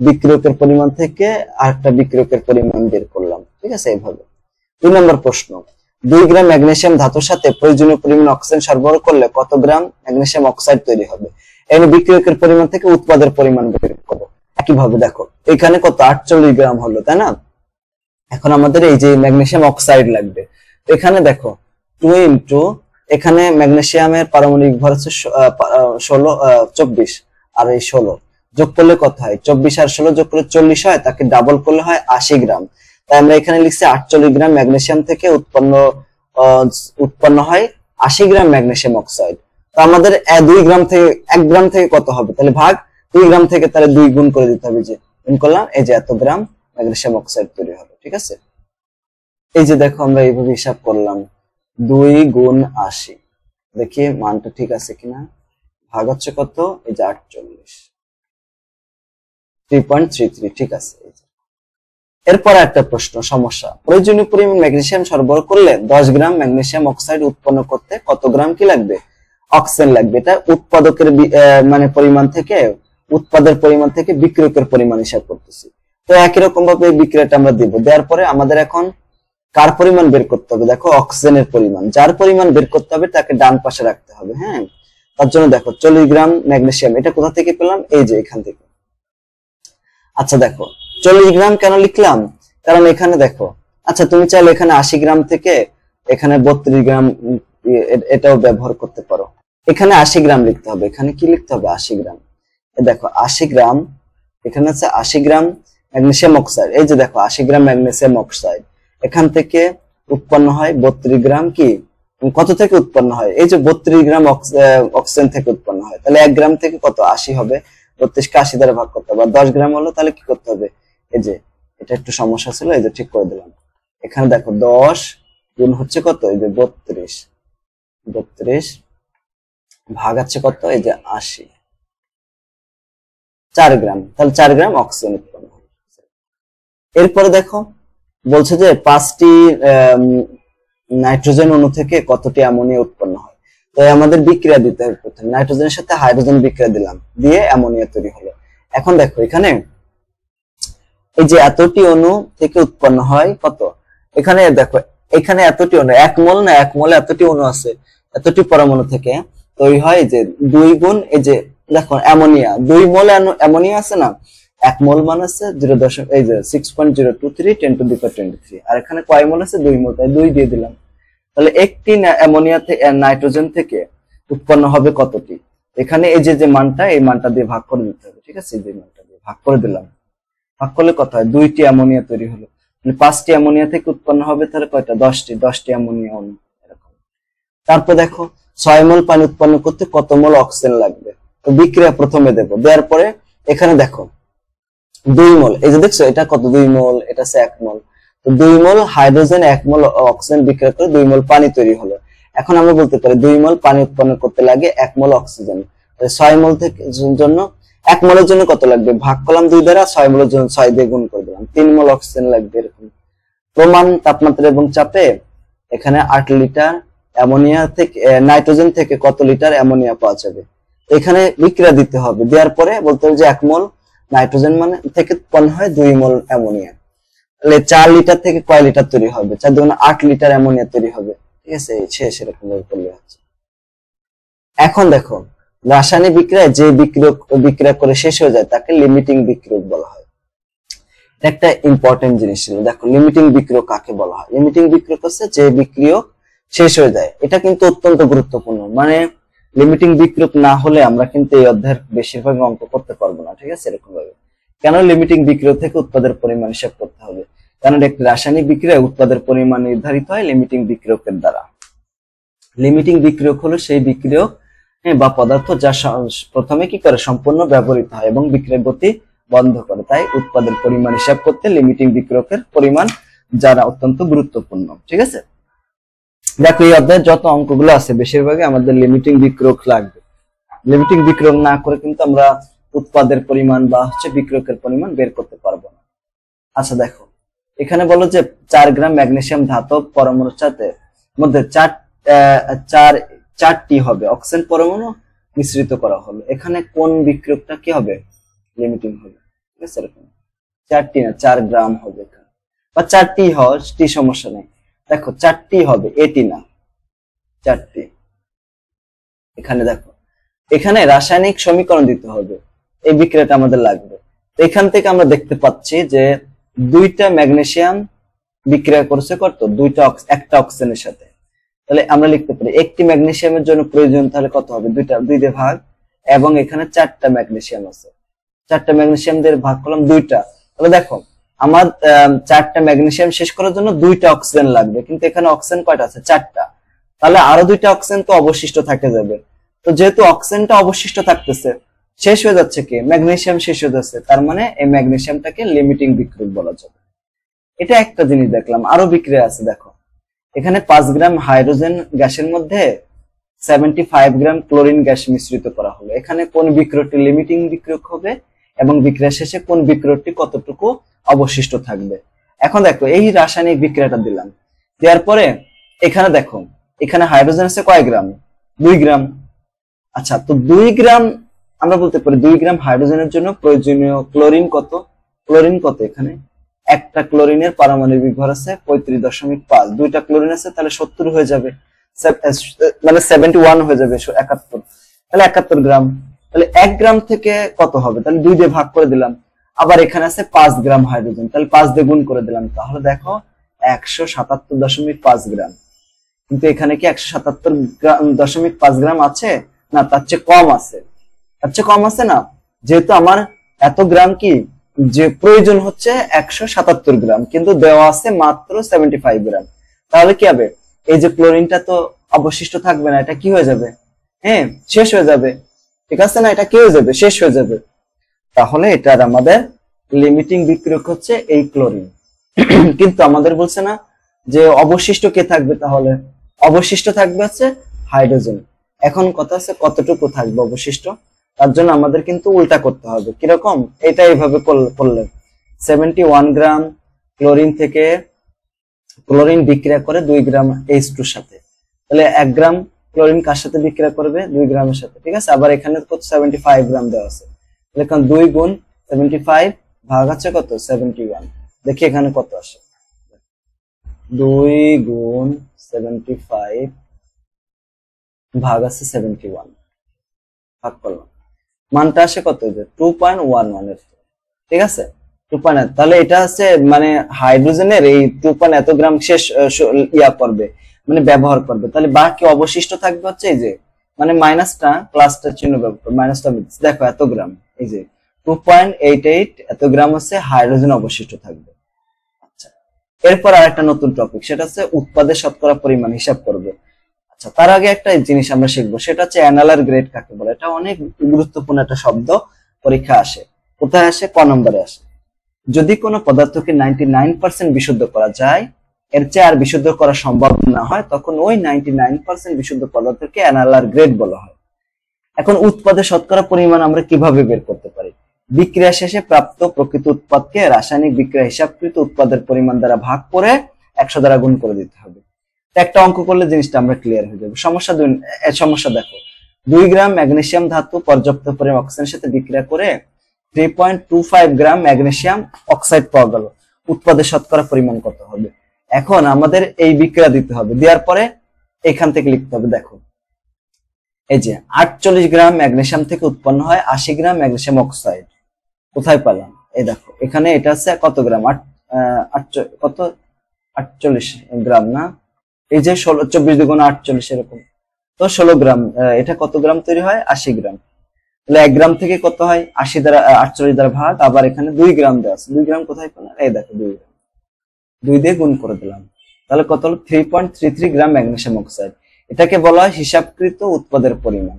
বিক্রিয়কের পরিমাণ থেকে আরেকটা বিক্রিয়কের পরিমাণ বের করলাম। ঠিক আছে, এইভাবে। 2 নম্বর প্রশ্ন, 2 গ্রাম ম্যাগনেসিয়াম ধাতুর সাথে প্রয়োজনীয় পরিমাণ অক্সিজেন সরবরাহ করলে কত গ্রাম ম্যাগনেসিয়াম অক্সাইড তৈরি হবে? এখানে বিক্রিয়কের পরিমাণ থেকে উৎপাদের পরিমাণ বের করব। একইভাবে দেখো এখানে কত 48 গ্রাম হলো, তাই না? এখন আমাদের এই যে ম্যাগনেসিয়াম অক্সাইড লাগবে, এখানে দেখো 2 ইন্টু এখানে ম্যাগনেসিয়ামের পারমাণবিক ভর হচ্ছে 24 আর এই 16 যোগ করলে কত হয়? 24 আর 16 যোগ করলে 40 হয়, তাকে ডাবল করলে হয় 80 গ্রাম। তাই আমরা এখানে লিখছি 48 গ্রাম ম্যাগনেসিয়াম থেকে উৎপন্ন হয় 80 গ্রাম ম্যাগনেসিয়াম অক্সাইড। তো আমাদের 2 গ্রাম থেকে 1 গ্রাম থেকে কত হবে, তাহলে ভাগ 2 গ্রাম থেকে তাহলে 2 গুণ করে দিতে হবে, যে গুণ করলাম, এই যে এত গ্রাম ম্যাগনেসিয়াম অক্সাইড তৈরি হবে। ঠিক আছে, এই যে দেখো আমরা এইভাবে হিসাব করলাম 2 গুণ 80, দেখি মানটা ঠিক আছে কিনা, ভাগ হচ্ছে কত, এই যে 48। 3.33, ঠিক আছে। এরপর একটা প্রশ্ন, সমস্যা। প্রয়োজনীয় পরিমাণ ম্যাগনেসিয়াম সরবরাহ করলে 10 গ্রাম ম্যাগনেসিয়াম অক্সাইড উৎপন্ন করতে কত গ্রাম কি লাগবে? অক্সিজেন লাগবে। এটা উৎপাদকের মানে পরিমাণ থেকে, উৎপাদের পরিমাণ থেকে বিক্রিয়কের পরিমাণ হিসাব করতেছি। তো একই রকম ভাবে এই বিক্রিয়াটা আমরা দিব। দেওয়ার পরে আমাদের এখন কার পরিমাণ বের করতে হবে? দেখো অক্সিজেনের পরিমাণ। যার পরিমাণ বের করতে হবে তাকে ডান পাশে রাখতে হবে। হ্যাঁ, তার জন্য দেখো 40 গ্রাম ম্যাগনেসিয়াম, এটা কোথা থেকে পেলাম? এই যে এখান থেকে। আচ্ছা দেখো 40 গ্রাম কেন লিখলাম? কারণ এখানে দেখো, আচ্ছা তুমি চাইলে এখানে 80 গ্রাম থেকে এখানে 32 গ্রাম এটাও ব্যবহার করতে পারো। এখানে 80 গ্রাম লিখতে হবে। এখানে কি লিখতে হবে? 80 গ্রাম। দেখো 80 গ্রাম, এখানে আছে 80 গ্রাম ম্যাগনেসিয়াম অক্সাইড। এই যে দেখো 80 গ্রাম ম্যাগনেসিয়াম অক্সাইড, এখান থেকে উৎপন্ন হয় 32 গ্রাম কি, কত থেকে উৎপন্ন হয়? এই যে 32 গ্রাম অক্সিজেন থেকে উৎপন্ন হয়। তাহলে 1 গ্রাম থেকে কত? 80 হবে। 32 কে 80 দ্বারা ভাগ করতে হবে। 10 গ্রাম হলো, তাহলে কি করতে হবে? এই যে এটা একটু সমস্যা ছিল, এই যে ঠিক করে দিলাম। এখানে দেখো 10 গুণ হচ্ছে কত? এই যে 32, 32 ভাগ আছে কত? এই যে 80, 4 গ্রাম। তাহলে 4 গ্রাম অক্সিজেন উৎপন্ন হয়। এরপরে দেখো বলছে যে 5টি নাইট্রোজেন অণু থেকে কতটি অ্যামোনিয়া উৎপন্ন হয়। তো আমাদের বিক্রিয়া দিতে হবে। প্রথমে নাইট্রোজেনের সাথে হাইড্রোজেন বিক্রিয়া দিলাম, দিয়ে অ্যামোনিয়া তৈরি হলো। এখন দেখো এখানে এই যে এতটি অণু থেকে উৎপন্ন হয় কত, এখানে দেখো এখানে এতটি অণু, 1 মোল না, 1 মোলে এতটি অণু আছে, এতটি পরমাণু থেকে তৈরি হয় যে 2 গুণ, এই যে দেখো অ্যামোনিয়া 2 মোল অ্যামোনিয়া আছে না, 1 মোল মান আছে 0. এই যে 6.023 10 টু দি পাওয়ার 23, আর এখানে কয় মোল আছে? 2 মোল, তাই 2 দিয়ে দিলাম। তাহলে একটি অ্যামোনিয়া থেকে নাইট্রোজেন থেকে উৎপন্ন হবে কতটি? এখানে এই যে মানটা, এই মানটা দিয়ে ভাগ করে দিতে হবে। ঠিক আছে, এই যে মানটা দিয়ে ভাগ করে দিলাম। ভাগ করলে কত হয়? 2টি অ্যামোনিয়া তৈরি হলো। 5টি অ্যামোনিয়া থেকে উৎপন্ন হবে, তাহলে কয়টা? 10টি অ্যামোনিয়া অণু এরকম। তারপর দেখো 6 মোল পানি উৎপন্ন করতে কত মোল অক্সিজেন লাগবে? তো বিক্রিয়া প্রথমে দেব, দেওয়ার পরে এখানে দেখো 2 মোল, এই যে দেখছো এটা কত? 2 মোল, এটা আছে 1 মোল। তো 2 মোল হাইড্রোজেন 1 মোল অক্সিজেন বিক্রিয়া করে 2 মোল পানি তৈরি হলো। এখন আমরা বলতে পারি 2 মোল পানি উৎপন্ন করতে লাগে 1 মোল অক্সিজেন। 6 মোল থেকে জন্য 1 মোলের জন্য কত লাগবে? ভাগ করলাম 2 দ্বারা, 6 মোলের জন্য 6 দিয়ে গুণ করে দিলাম, 3 মোল অক্সিজেন লাগবে এরকম। প্রমাণ তাপমাত্রা এবং চাপে এখানে 8 লিটার অ্যামোনিয়া থেকে, নাইট্রোজেন থেকে কত লিটার অ্যামোনিয়া পাওয়া যাবে? এখানে বিক্রিয়া দিতে হবে। দেওয়ার পরে বলতে হবে যে 1 মোল নাইট্রোজেন মানে থেকে উৎপন্ন হয় 2 মোল অ্যামোনিয়া। তাহলে 4 লিটার থেকে কয় লিটার তৈরি হবে? 4 দুগুণে 8 লিটার অ্যামোনিয়া তৈরি হবে। ঠিক আছে, শেষ এরকম ভাবে করলে হচ্ছে। এখন দেখো রাসায়নিক বিক্রিয়ায় যে বিক্রিয়া করে শেষ হয়ে যায় তাকে লিমিটিং বিক্রিয়ক বলা হয়। একটা ইম্পর্টেন্ট জিনিস ছিল, দেখো লিমিটিং বিক্রিয়ক কাকে বলা হয়? লিমিটিং বিক্রিয়ক হচ্ছে যে বিক্রিয়ক শেষ হয়ে যায়। এটা কিন্তু অত্যন্ত গুরুত্বপূর্ণ, মানে লিমিটিং বিক্রিয়ক না হলে আমরা কিন্তু এই অধ্যায়ের বেশিরভাগ অঙ্ক করতে পারবো না। ঠিক আছে, এরকম ভাবে। কেন লিমিটিং বিক্রিয়ক থেকে উৎপাদের পরিমাণ হিসাব করতে হবে? কারণ একটি রাসায়নিক বিক্রিয়ায় উৎপাদের পরিমাণ নির্ধারিত হয় লিমিটিং বিক্রিয়কের দ্বারা। লিমিটিং বিক্রিয়ক হলো সেই বিক্রিয়ক বা পদার্থ যা প্রথমে কি করে? সম্পূর্ণ ব্যবহৃত হয় এবং বিক্রিয়ার গতি বন্ধ করে। তাই উৎপাদের পরিমাণ হিসাব করতে লিমিটিং বিক্রিয়কের পরিমাণ জানা অত্যন্ত গুরুত্বপূর্ণ। ঠিক আছে, দেখো এই অধ্যায়ে যত অঙ্কগুলো আছে বেশিরভাগই আমাদের লিমিটিং বিক্রিয়ক লাগবে। লিমিটিং বিক্রিয়ক না করে কিন্তু আমরা উৎপাদের পরিমাণ বা বিক্রিয়কের পরিমাণ বের করতে পারবো না। আচ্ছা দেখো এখানে বলো যে 4 গ্রাম ম্যাগনেসিয়াম ধাতব পরমাণুর সাথে মধ্যে 4টি হবে অক্সিজেন পরমাণু মিশ্রিত করা হলো। এখানে কোন বিক্রিয়কটা কি হবে? লিমিটিং হবে। ঠিক আছে, এরকম 4টি না 4 গ্রাম হবে এখানে, বা 4টি হয়, সমস্যা নেই। দেখো 4টি হবে, এটি না, 4টি। এখানে দেখো এখানে রাসায়নিক সমীকরণ দিতে হবে, এই বিক্রিয়াটা আমাদের লাগবে। এখান থেকে আমরা দেখতে পাচ্ছি যে 2টা ম্যাগনেসিয়াম বিক্রিয়া করছে কত? একটা অক্সিজেনের সাথে। তাহলে আমরা লিখতে পারি একটি ম্যাগনেসিয়ামের জন্য প্রয়োজন তাহলে কত হবে? 2 দিয়ে ভাগ, এবং এখানে 4টা ম্যাগনেসিয়াম আছে, 4টা ম্যাগনেসিয়াম দিয়ে ভাগ করলাম 2টা। তাহলে দেখো আমার 4টা ম্যাগনেসিয়াম শেষ করার জন্য 2টা অক্সিজেন লাগবে, কিন্তু এখানে অক্সিজেন কয়টা আছে? 4টা। তাহলে আরো 2টা অক্সিজেন তো অবশিষ্ট থাকে যাবে। তো যেহেতু অক্সিজেনটা অবশিষ্ট থাকতেছে, শেষ হয়ে যাচ্ছে কি? ম্যাগনেসিয়াম শেষ হয়ে যাচ্ছে, তার মানে এই ম্যাগনেসিয়ামটাকে লিমিটিং বিক্রিয়ক বলা যাবে। এটা একটা জিনিস দেখলাম। আরো বিক্রিয়া আছে, দেখো এখানে 5 গ্রাম হাইড্রোজেন গ্যাসের মধ্যে 75 গ্রাম ক্লোরিন গ্যাস মিশ্রিত করা হলো। এখানে কোন বিক্রিয়কটি লিমিটিং বিক্রিয়ক হবে এবং বিক্রিয়া শেষে কোন বিক্রিয়কটি কতটুকু অবশিষ্ট থাকবে। এখন দেখো এই রাসায়নিক বিক্রিয়াটা দিলাম, দেওয়ার পরে এখানে দেখো এখানে হাইড্রোজেন আছে কয় গ্রাম, 2 গ্রাম। আচ্ছা, তো 2 গ্রাম আমরা বলতে পারি 2 গ্রাম হাইড্রোজেনের জন্য প্রয়োজনীয় ক্লোরিন কত, ক্লোরিন কত, এখানে একটা ক্লোরিনের পারমাণবিক ভর আছে 35.5, দুইটা ক্লোরিন আছে তাহলে 70 হয়ে যাবে, মানে 71 হয়ে যাবে, 71, তাহলে 71 গ্রাম। তাহলে 1 গ্রাম থেকে কত হবে, তাহলে 2 দিয়ে ভাগ করে দিলাম। আবার এখানে আছে 5 গ্রাম হাইড্রোজেন, তাহলে 5 দিয়ে গুণ করে দিলাম, তাহলে দেখো 177.5 গ্রাম। কিন্তু এখানে কি 177.5 গ্রাম আছে না, তার চেয়ে কম আছে, তার চেয়ে কম আছে না, যেহেতু আমার এত গ্রাম কি যে প্রয়োজন হচ্ছে 177 গ্রাম, কিন্তু দেওয়া আছে মাত্র 75 গ্রাম, তাহলে কি হবে, এই যে ক্লোরিনটা তো অবশিষ্ট থাকবে না, এটা কি হয়ে যাবে, হ্যাঁ শেষ হয়ে যাবে, ঠিক আছে না, এটা কি হয়ে যাবে, শেষ হয়ে যাবে। তাহলে এটার আমাদের লিমিটিং বিক্রিয়ক হচ্ছে এই ক্লোরিন। কিন্তু আমাদের বলছে না যে অবশিষ্ট কে থাকবে, তাহলে অবশিষ্ট থাকবে হচ্ছে হাইড্রোজেন। এখন কথা আছে কতটুকু থাকবে অবশিষ্ট, তার জন্য আমাদের কিন্তু উল্টা করতে হবে। কিরকম, এটা এইভাবে করলে 71 গ্রাম ক্লোরিন থেকে ক্লোরিন বিক্রিয়া করে 2 গ্রাম H2 সাথে, তাহলে 1 গ্রাম ক্লোরিন কার সাথে বিক্রিয়া করবে, 2 গ্রামের সাথে, ঠিক আছে। আবার এখানে কত 75 গ্রাম দেওয়া আছে, তাহলে এখন 2 গুণ 75 ভাগ আছে কত 71, দেখি এখানে কত আসে, 2 গুণ 75 ভাগ আছে 71, ভাগ করলাম, মানটা আসে কত, 2.11 এর, ঠিক আছে 2. তাহলে এটা হচ্ছে মানে হাইড্রোজেনের এই 2. এত গ্রাম শেষ ইয়া করবে, মানে ব্যবহার করবে, তাহলে বাকি অবশিষ্ট থাকবে হচ্ছে এই যে মানে মাইনাসটা প্লাসটা চিহ্ন ব্যবহার, মাইনাসটা দেখো এত গ্রাম, এই যে 2.88 এত গ্রাম হচ্ছে হাইড্রোজেন অবশিষ্ট থাকবে। আচ্ছা, এরপর আরেকটা নতুন টপিক, সেটা হচ্ছে উৎপাদের শতকরা পরিমাণ হিসাব করবে। আচ্ছা, তার আগে একটা জিনিস আমরা শিখবো, সেটা হচ্ছে অ্যানালার গ্রেড কাকে বলে। এটা অনেক গুরুত্বপূর্ণ একটা শব্দ, পরীক্ষা আসে, কোথায় আসে, ক নম্বরে আসে। যদি কোনো পদার্থকে 99% বিশুদ্ধ করা যায়, এর চেয়ে আর বিশুদ্ধ করা সম্ভব না হয়, তখন ওই 99% বিশুদ্ধ পদার্থকে অ্যানালার গ্রেড বলা হয়। এখন উৎপাদের শতকরা পরিমাণ আমরা কিভাবে বের করতে পারি, বিক্রিয়া শেষে প্রাপ্ত প্রকৃত উৎপাদকে রাসায়নিক বিক্রিয়া হিসাবকৃত উৎপাদের পরিমাণ দ্বারা ভাগ করে 100 দ্বারা গুণ করে দিতে হবে। একটা অঙ্ক করলে জিনিসটা আমরা ক্লিয়ার হয়ে যাবে। সমস্যা দেখো, 2 গ্রাম ম্যাগনেসিয়াম ধাতু পর্যাপ্ত পরিমাণ অক্সিজেনের সাথে বিক্রিয়া করে 3.25 গ্রাম ম্যাগনেসিয়াম অক্সাইড পাওয়া গেল, উৎপাদের শতকরা পরিমাণ কত হবে। এখন আমাদের এই বিক্রিয়া দিতে হবে, দেওয়ার পরে এখান থেকে লিখতে হবে, দেখো এই যে 48 গ্রাম ম্যাগনেসিয়াম থেকে উৎপন্ন হয় 80 গ্রাম ম্যাগনেসিয়াম অক্সাইড, কোথায় পেলাম, এই দেখো এখানে এটা আছে কত গ্রাম, কত 48 গ্রাম না, এই যে 24 দুগুণ 48 এরকম, তো 16 গ্রাম, এটা কত গ্রাম তৈরি হয়, 80 গ্রাম, তাহলে 1 গ্রাম থেকে কত হয় 80 দ্বারা 48 দ্বারা ভাগ, আবার এখানে 2 গ্রাম দেওয়া আছে, 2 গ্রাম কোথায় পেলাম, এই দেখো 2 গ্রাম, 2 দিয়ে গুণ করে দিলাম, তাহলে কত হলো 3.33 গ্রাম ম্যাগনেসিয়াম অক্সাইড। এটাকে বলা হয় হিসাবকৃত উৎপাদের পরিমাণ।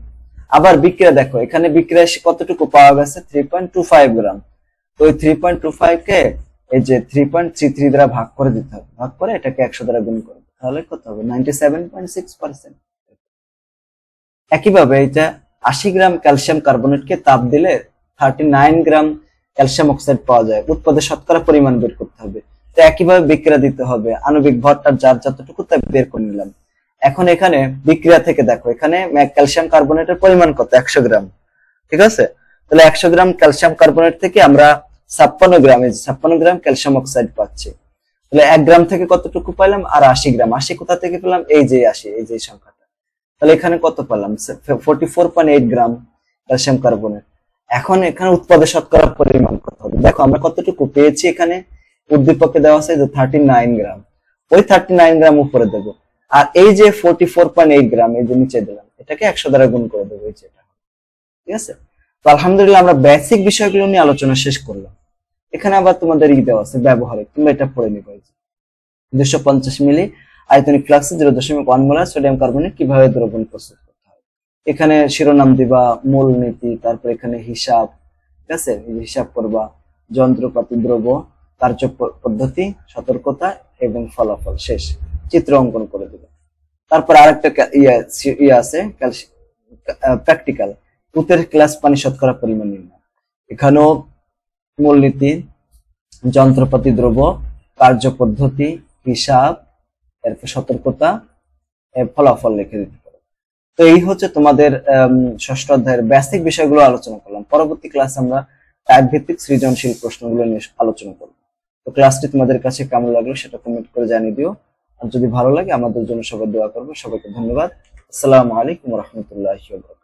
আবার বিক্রিয়া দেখো, এখানে বিক্রিয়া কতটুকু পাওয়া গেছে, 3.25 গ্রাম, তো ওই 3.25 কে এই যে 3.33 দ্বারা ভাগ করে দিতে হবে, ভাগ করে এটাকে 100 দ্বারা গুণ করবে, তাহলে কত হবে 97.6%। একইভাবে এটা 80 গ্রাম ক্যালসিয়াম কার্বনেটকে তাপ দিলে 39 গ্রাম ক্যালসিয়াম অক্সাইড পাওয়া যায়, উৎপাদের শতকরা পরিমাণ বের করতে হবে। তো একইভাবে বিক্রিয়া দিতে হবে, আণবিক ভরটা যার যতটুকু তা বের করে নিলাম। এখন এখানে বিক্রিয়া থেকে দেখো, এখানে ক্যালসিয়াম কার্বনেটের পরিমাণ কত, 100 গ্রাম, ঠিক আছে। তাহলে 100 গ্রাম ক্যালসিয়াম কার্বনেট থেকে আমরা 56 গ্রাম, 56 গ্রাম ক্যালসিয়াম অক্সাইড পাচ্ছি। তাহলে 1 গ্রাম থেকে কতটুকু পাইলাম, আর 80 গ্রাম, 80 কোথা থেকে পেলাম, এই যে 80, এই যে সংখ্যাটা, তাহলে এখানে কত পেলাম, 44.8 গ্রাম ক্যালসিয়াম কার্বনেট। এখন এখানে উৎপাদের শতকরা পরিমাণ কত হবে, দেখো আমরা কতটুকু পেয়েছি, এখানে উদ্দীপকে দেওয়া আছে যে 39 গ্রাম, ওই 39 গ্রাম উপরে দেবো, আর এই যে 44.8 গ্রাম এই যে নিচে দিলাম, এটাকে 100 দ্বারা গুণ করে দেবো, এই যে এটা, ঠিক আছে। তো আলহামদুলিল্লাহ আমরা বেসিক বিষয়গুলো নিয়ে আলোচনা শেষ করলাম। এখানে আবার তোমাদের দেওয়া আছে ব্যবহারিক, তোমরা এটা পড়ে নিবে। 250 মিলি আয়তনিক ফ্লাক্সে 0.1 মোলার সোডিয়াম কার্বনেট কিভাবে দ্রবণ প্রস্তুত করতে হয়, এখানে শিরোনাম দিবা, মূল নীতি, তারপর এখানে হিসাব, ঠিক আছে, হিসাব করবা, যন্ত্রপাতি, দ্রব্য, কার্য পদ্ধতি, সতর্কতা এবং ফলাফল, শেষ চিত্র অঙ্কন করে দিবে। তারপর আরেকটা ইয়ে আছে প্র্যাকটিক্যাল, দুধের গ্লাস পানি শতকরা পরিমাণ নির্ণয়। এখানেও মূলনীতি, যন্ত্রপাতি, দ্রব্য, কার্যপদ্ধতি, হিসাব, এরপর সতর্কতা, এর ফলাফল লিখে দিতে পারো। তো এই হচ্ছে তোমাদের ষষ্ঠ অধ্যায়ের বেসিক বিষয়গুলো আলোচনা করলাম। পরবর্তী ক্লাসে আমরা টাইপ ভিত্তিক সৃজনশীল প্রশ্নগুলো নিয়ে আলোচনা করব। তো ক্লাসটি তোমাদের কাছে কেমন লাগলো সেটা কমেন্ট করে জানিয়ে দিও। আর যদি ভালো লাগে আমাদের জন্য সবাই দোয়া করবে। সবাইকে ধন্যবাদ। আসসালামু আলাইকুম ওয়া রাহমাতুল্লাহি ওয়া বারাকাতুহু।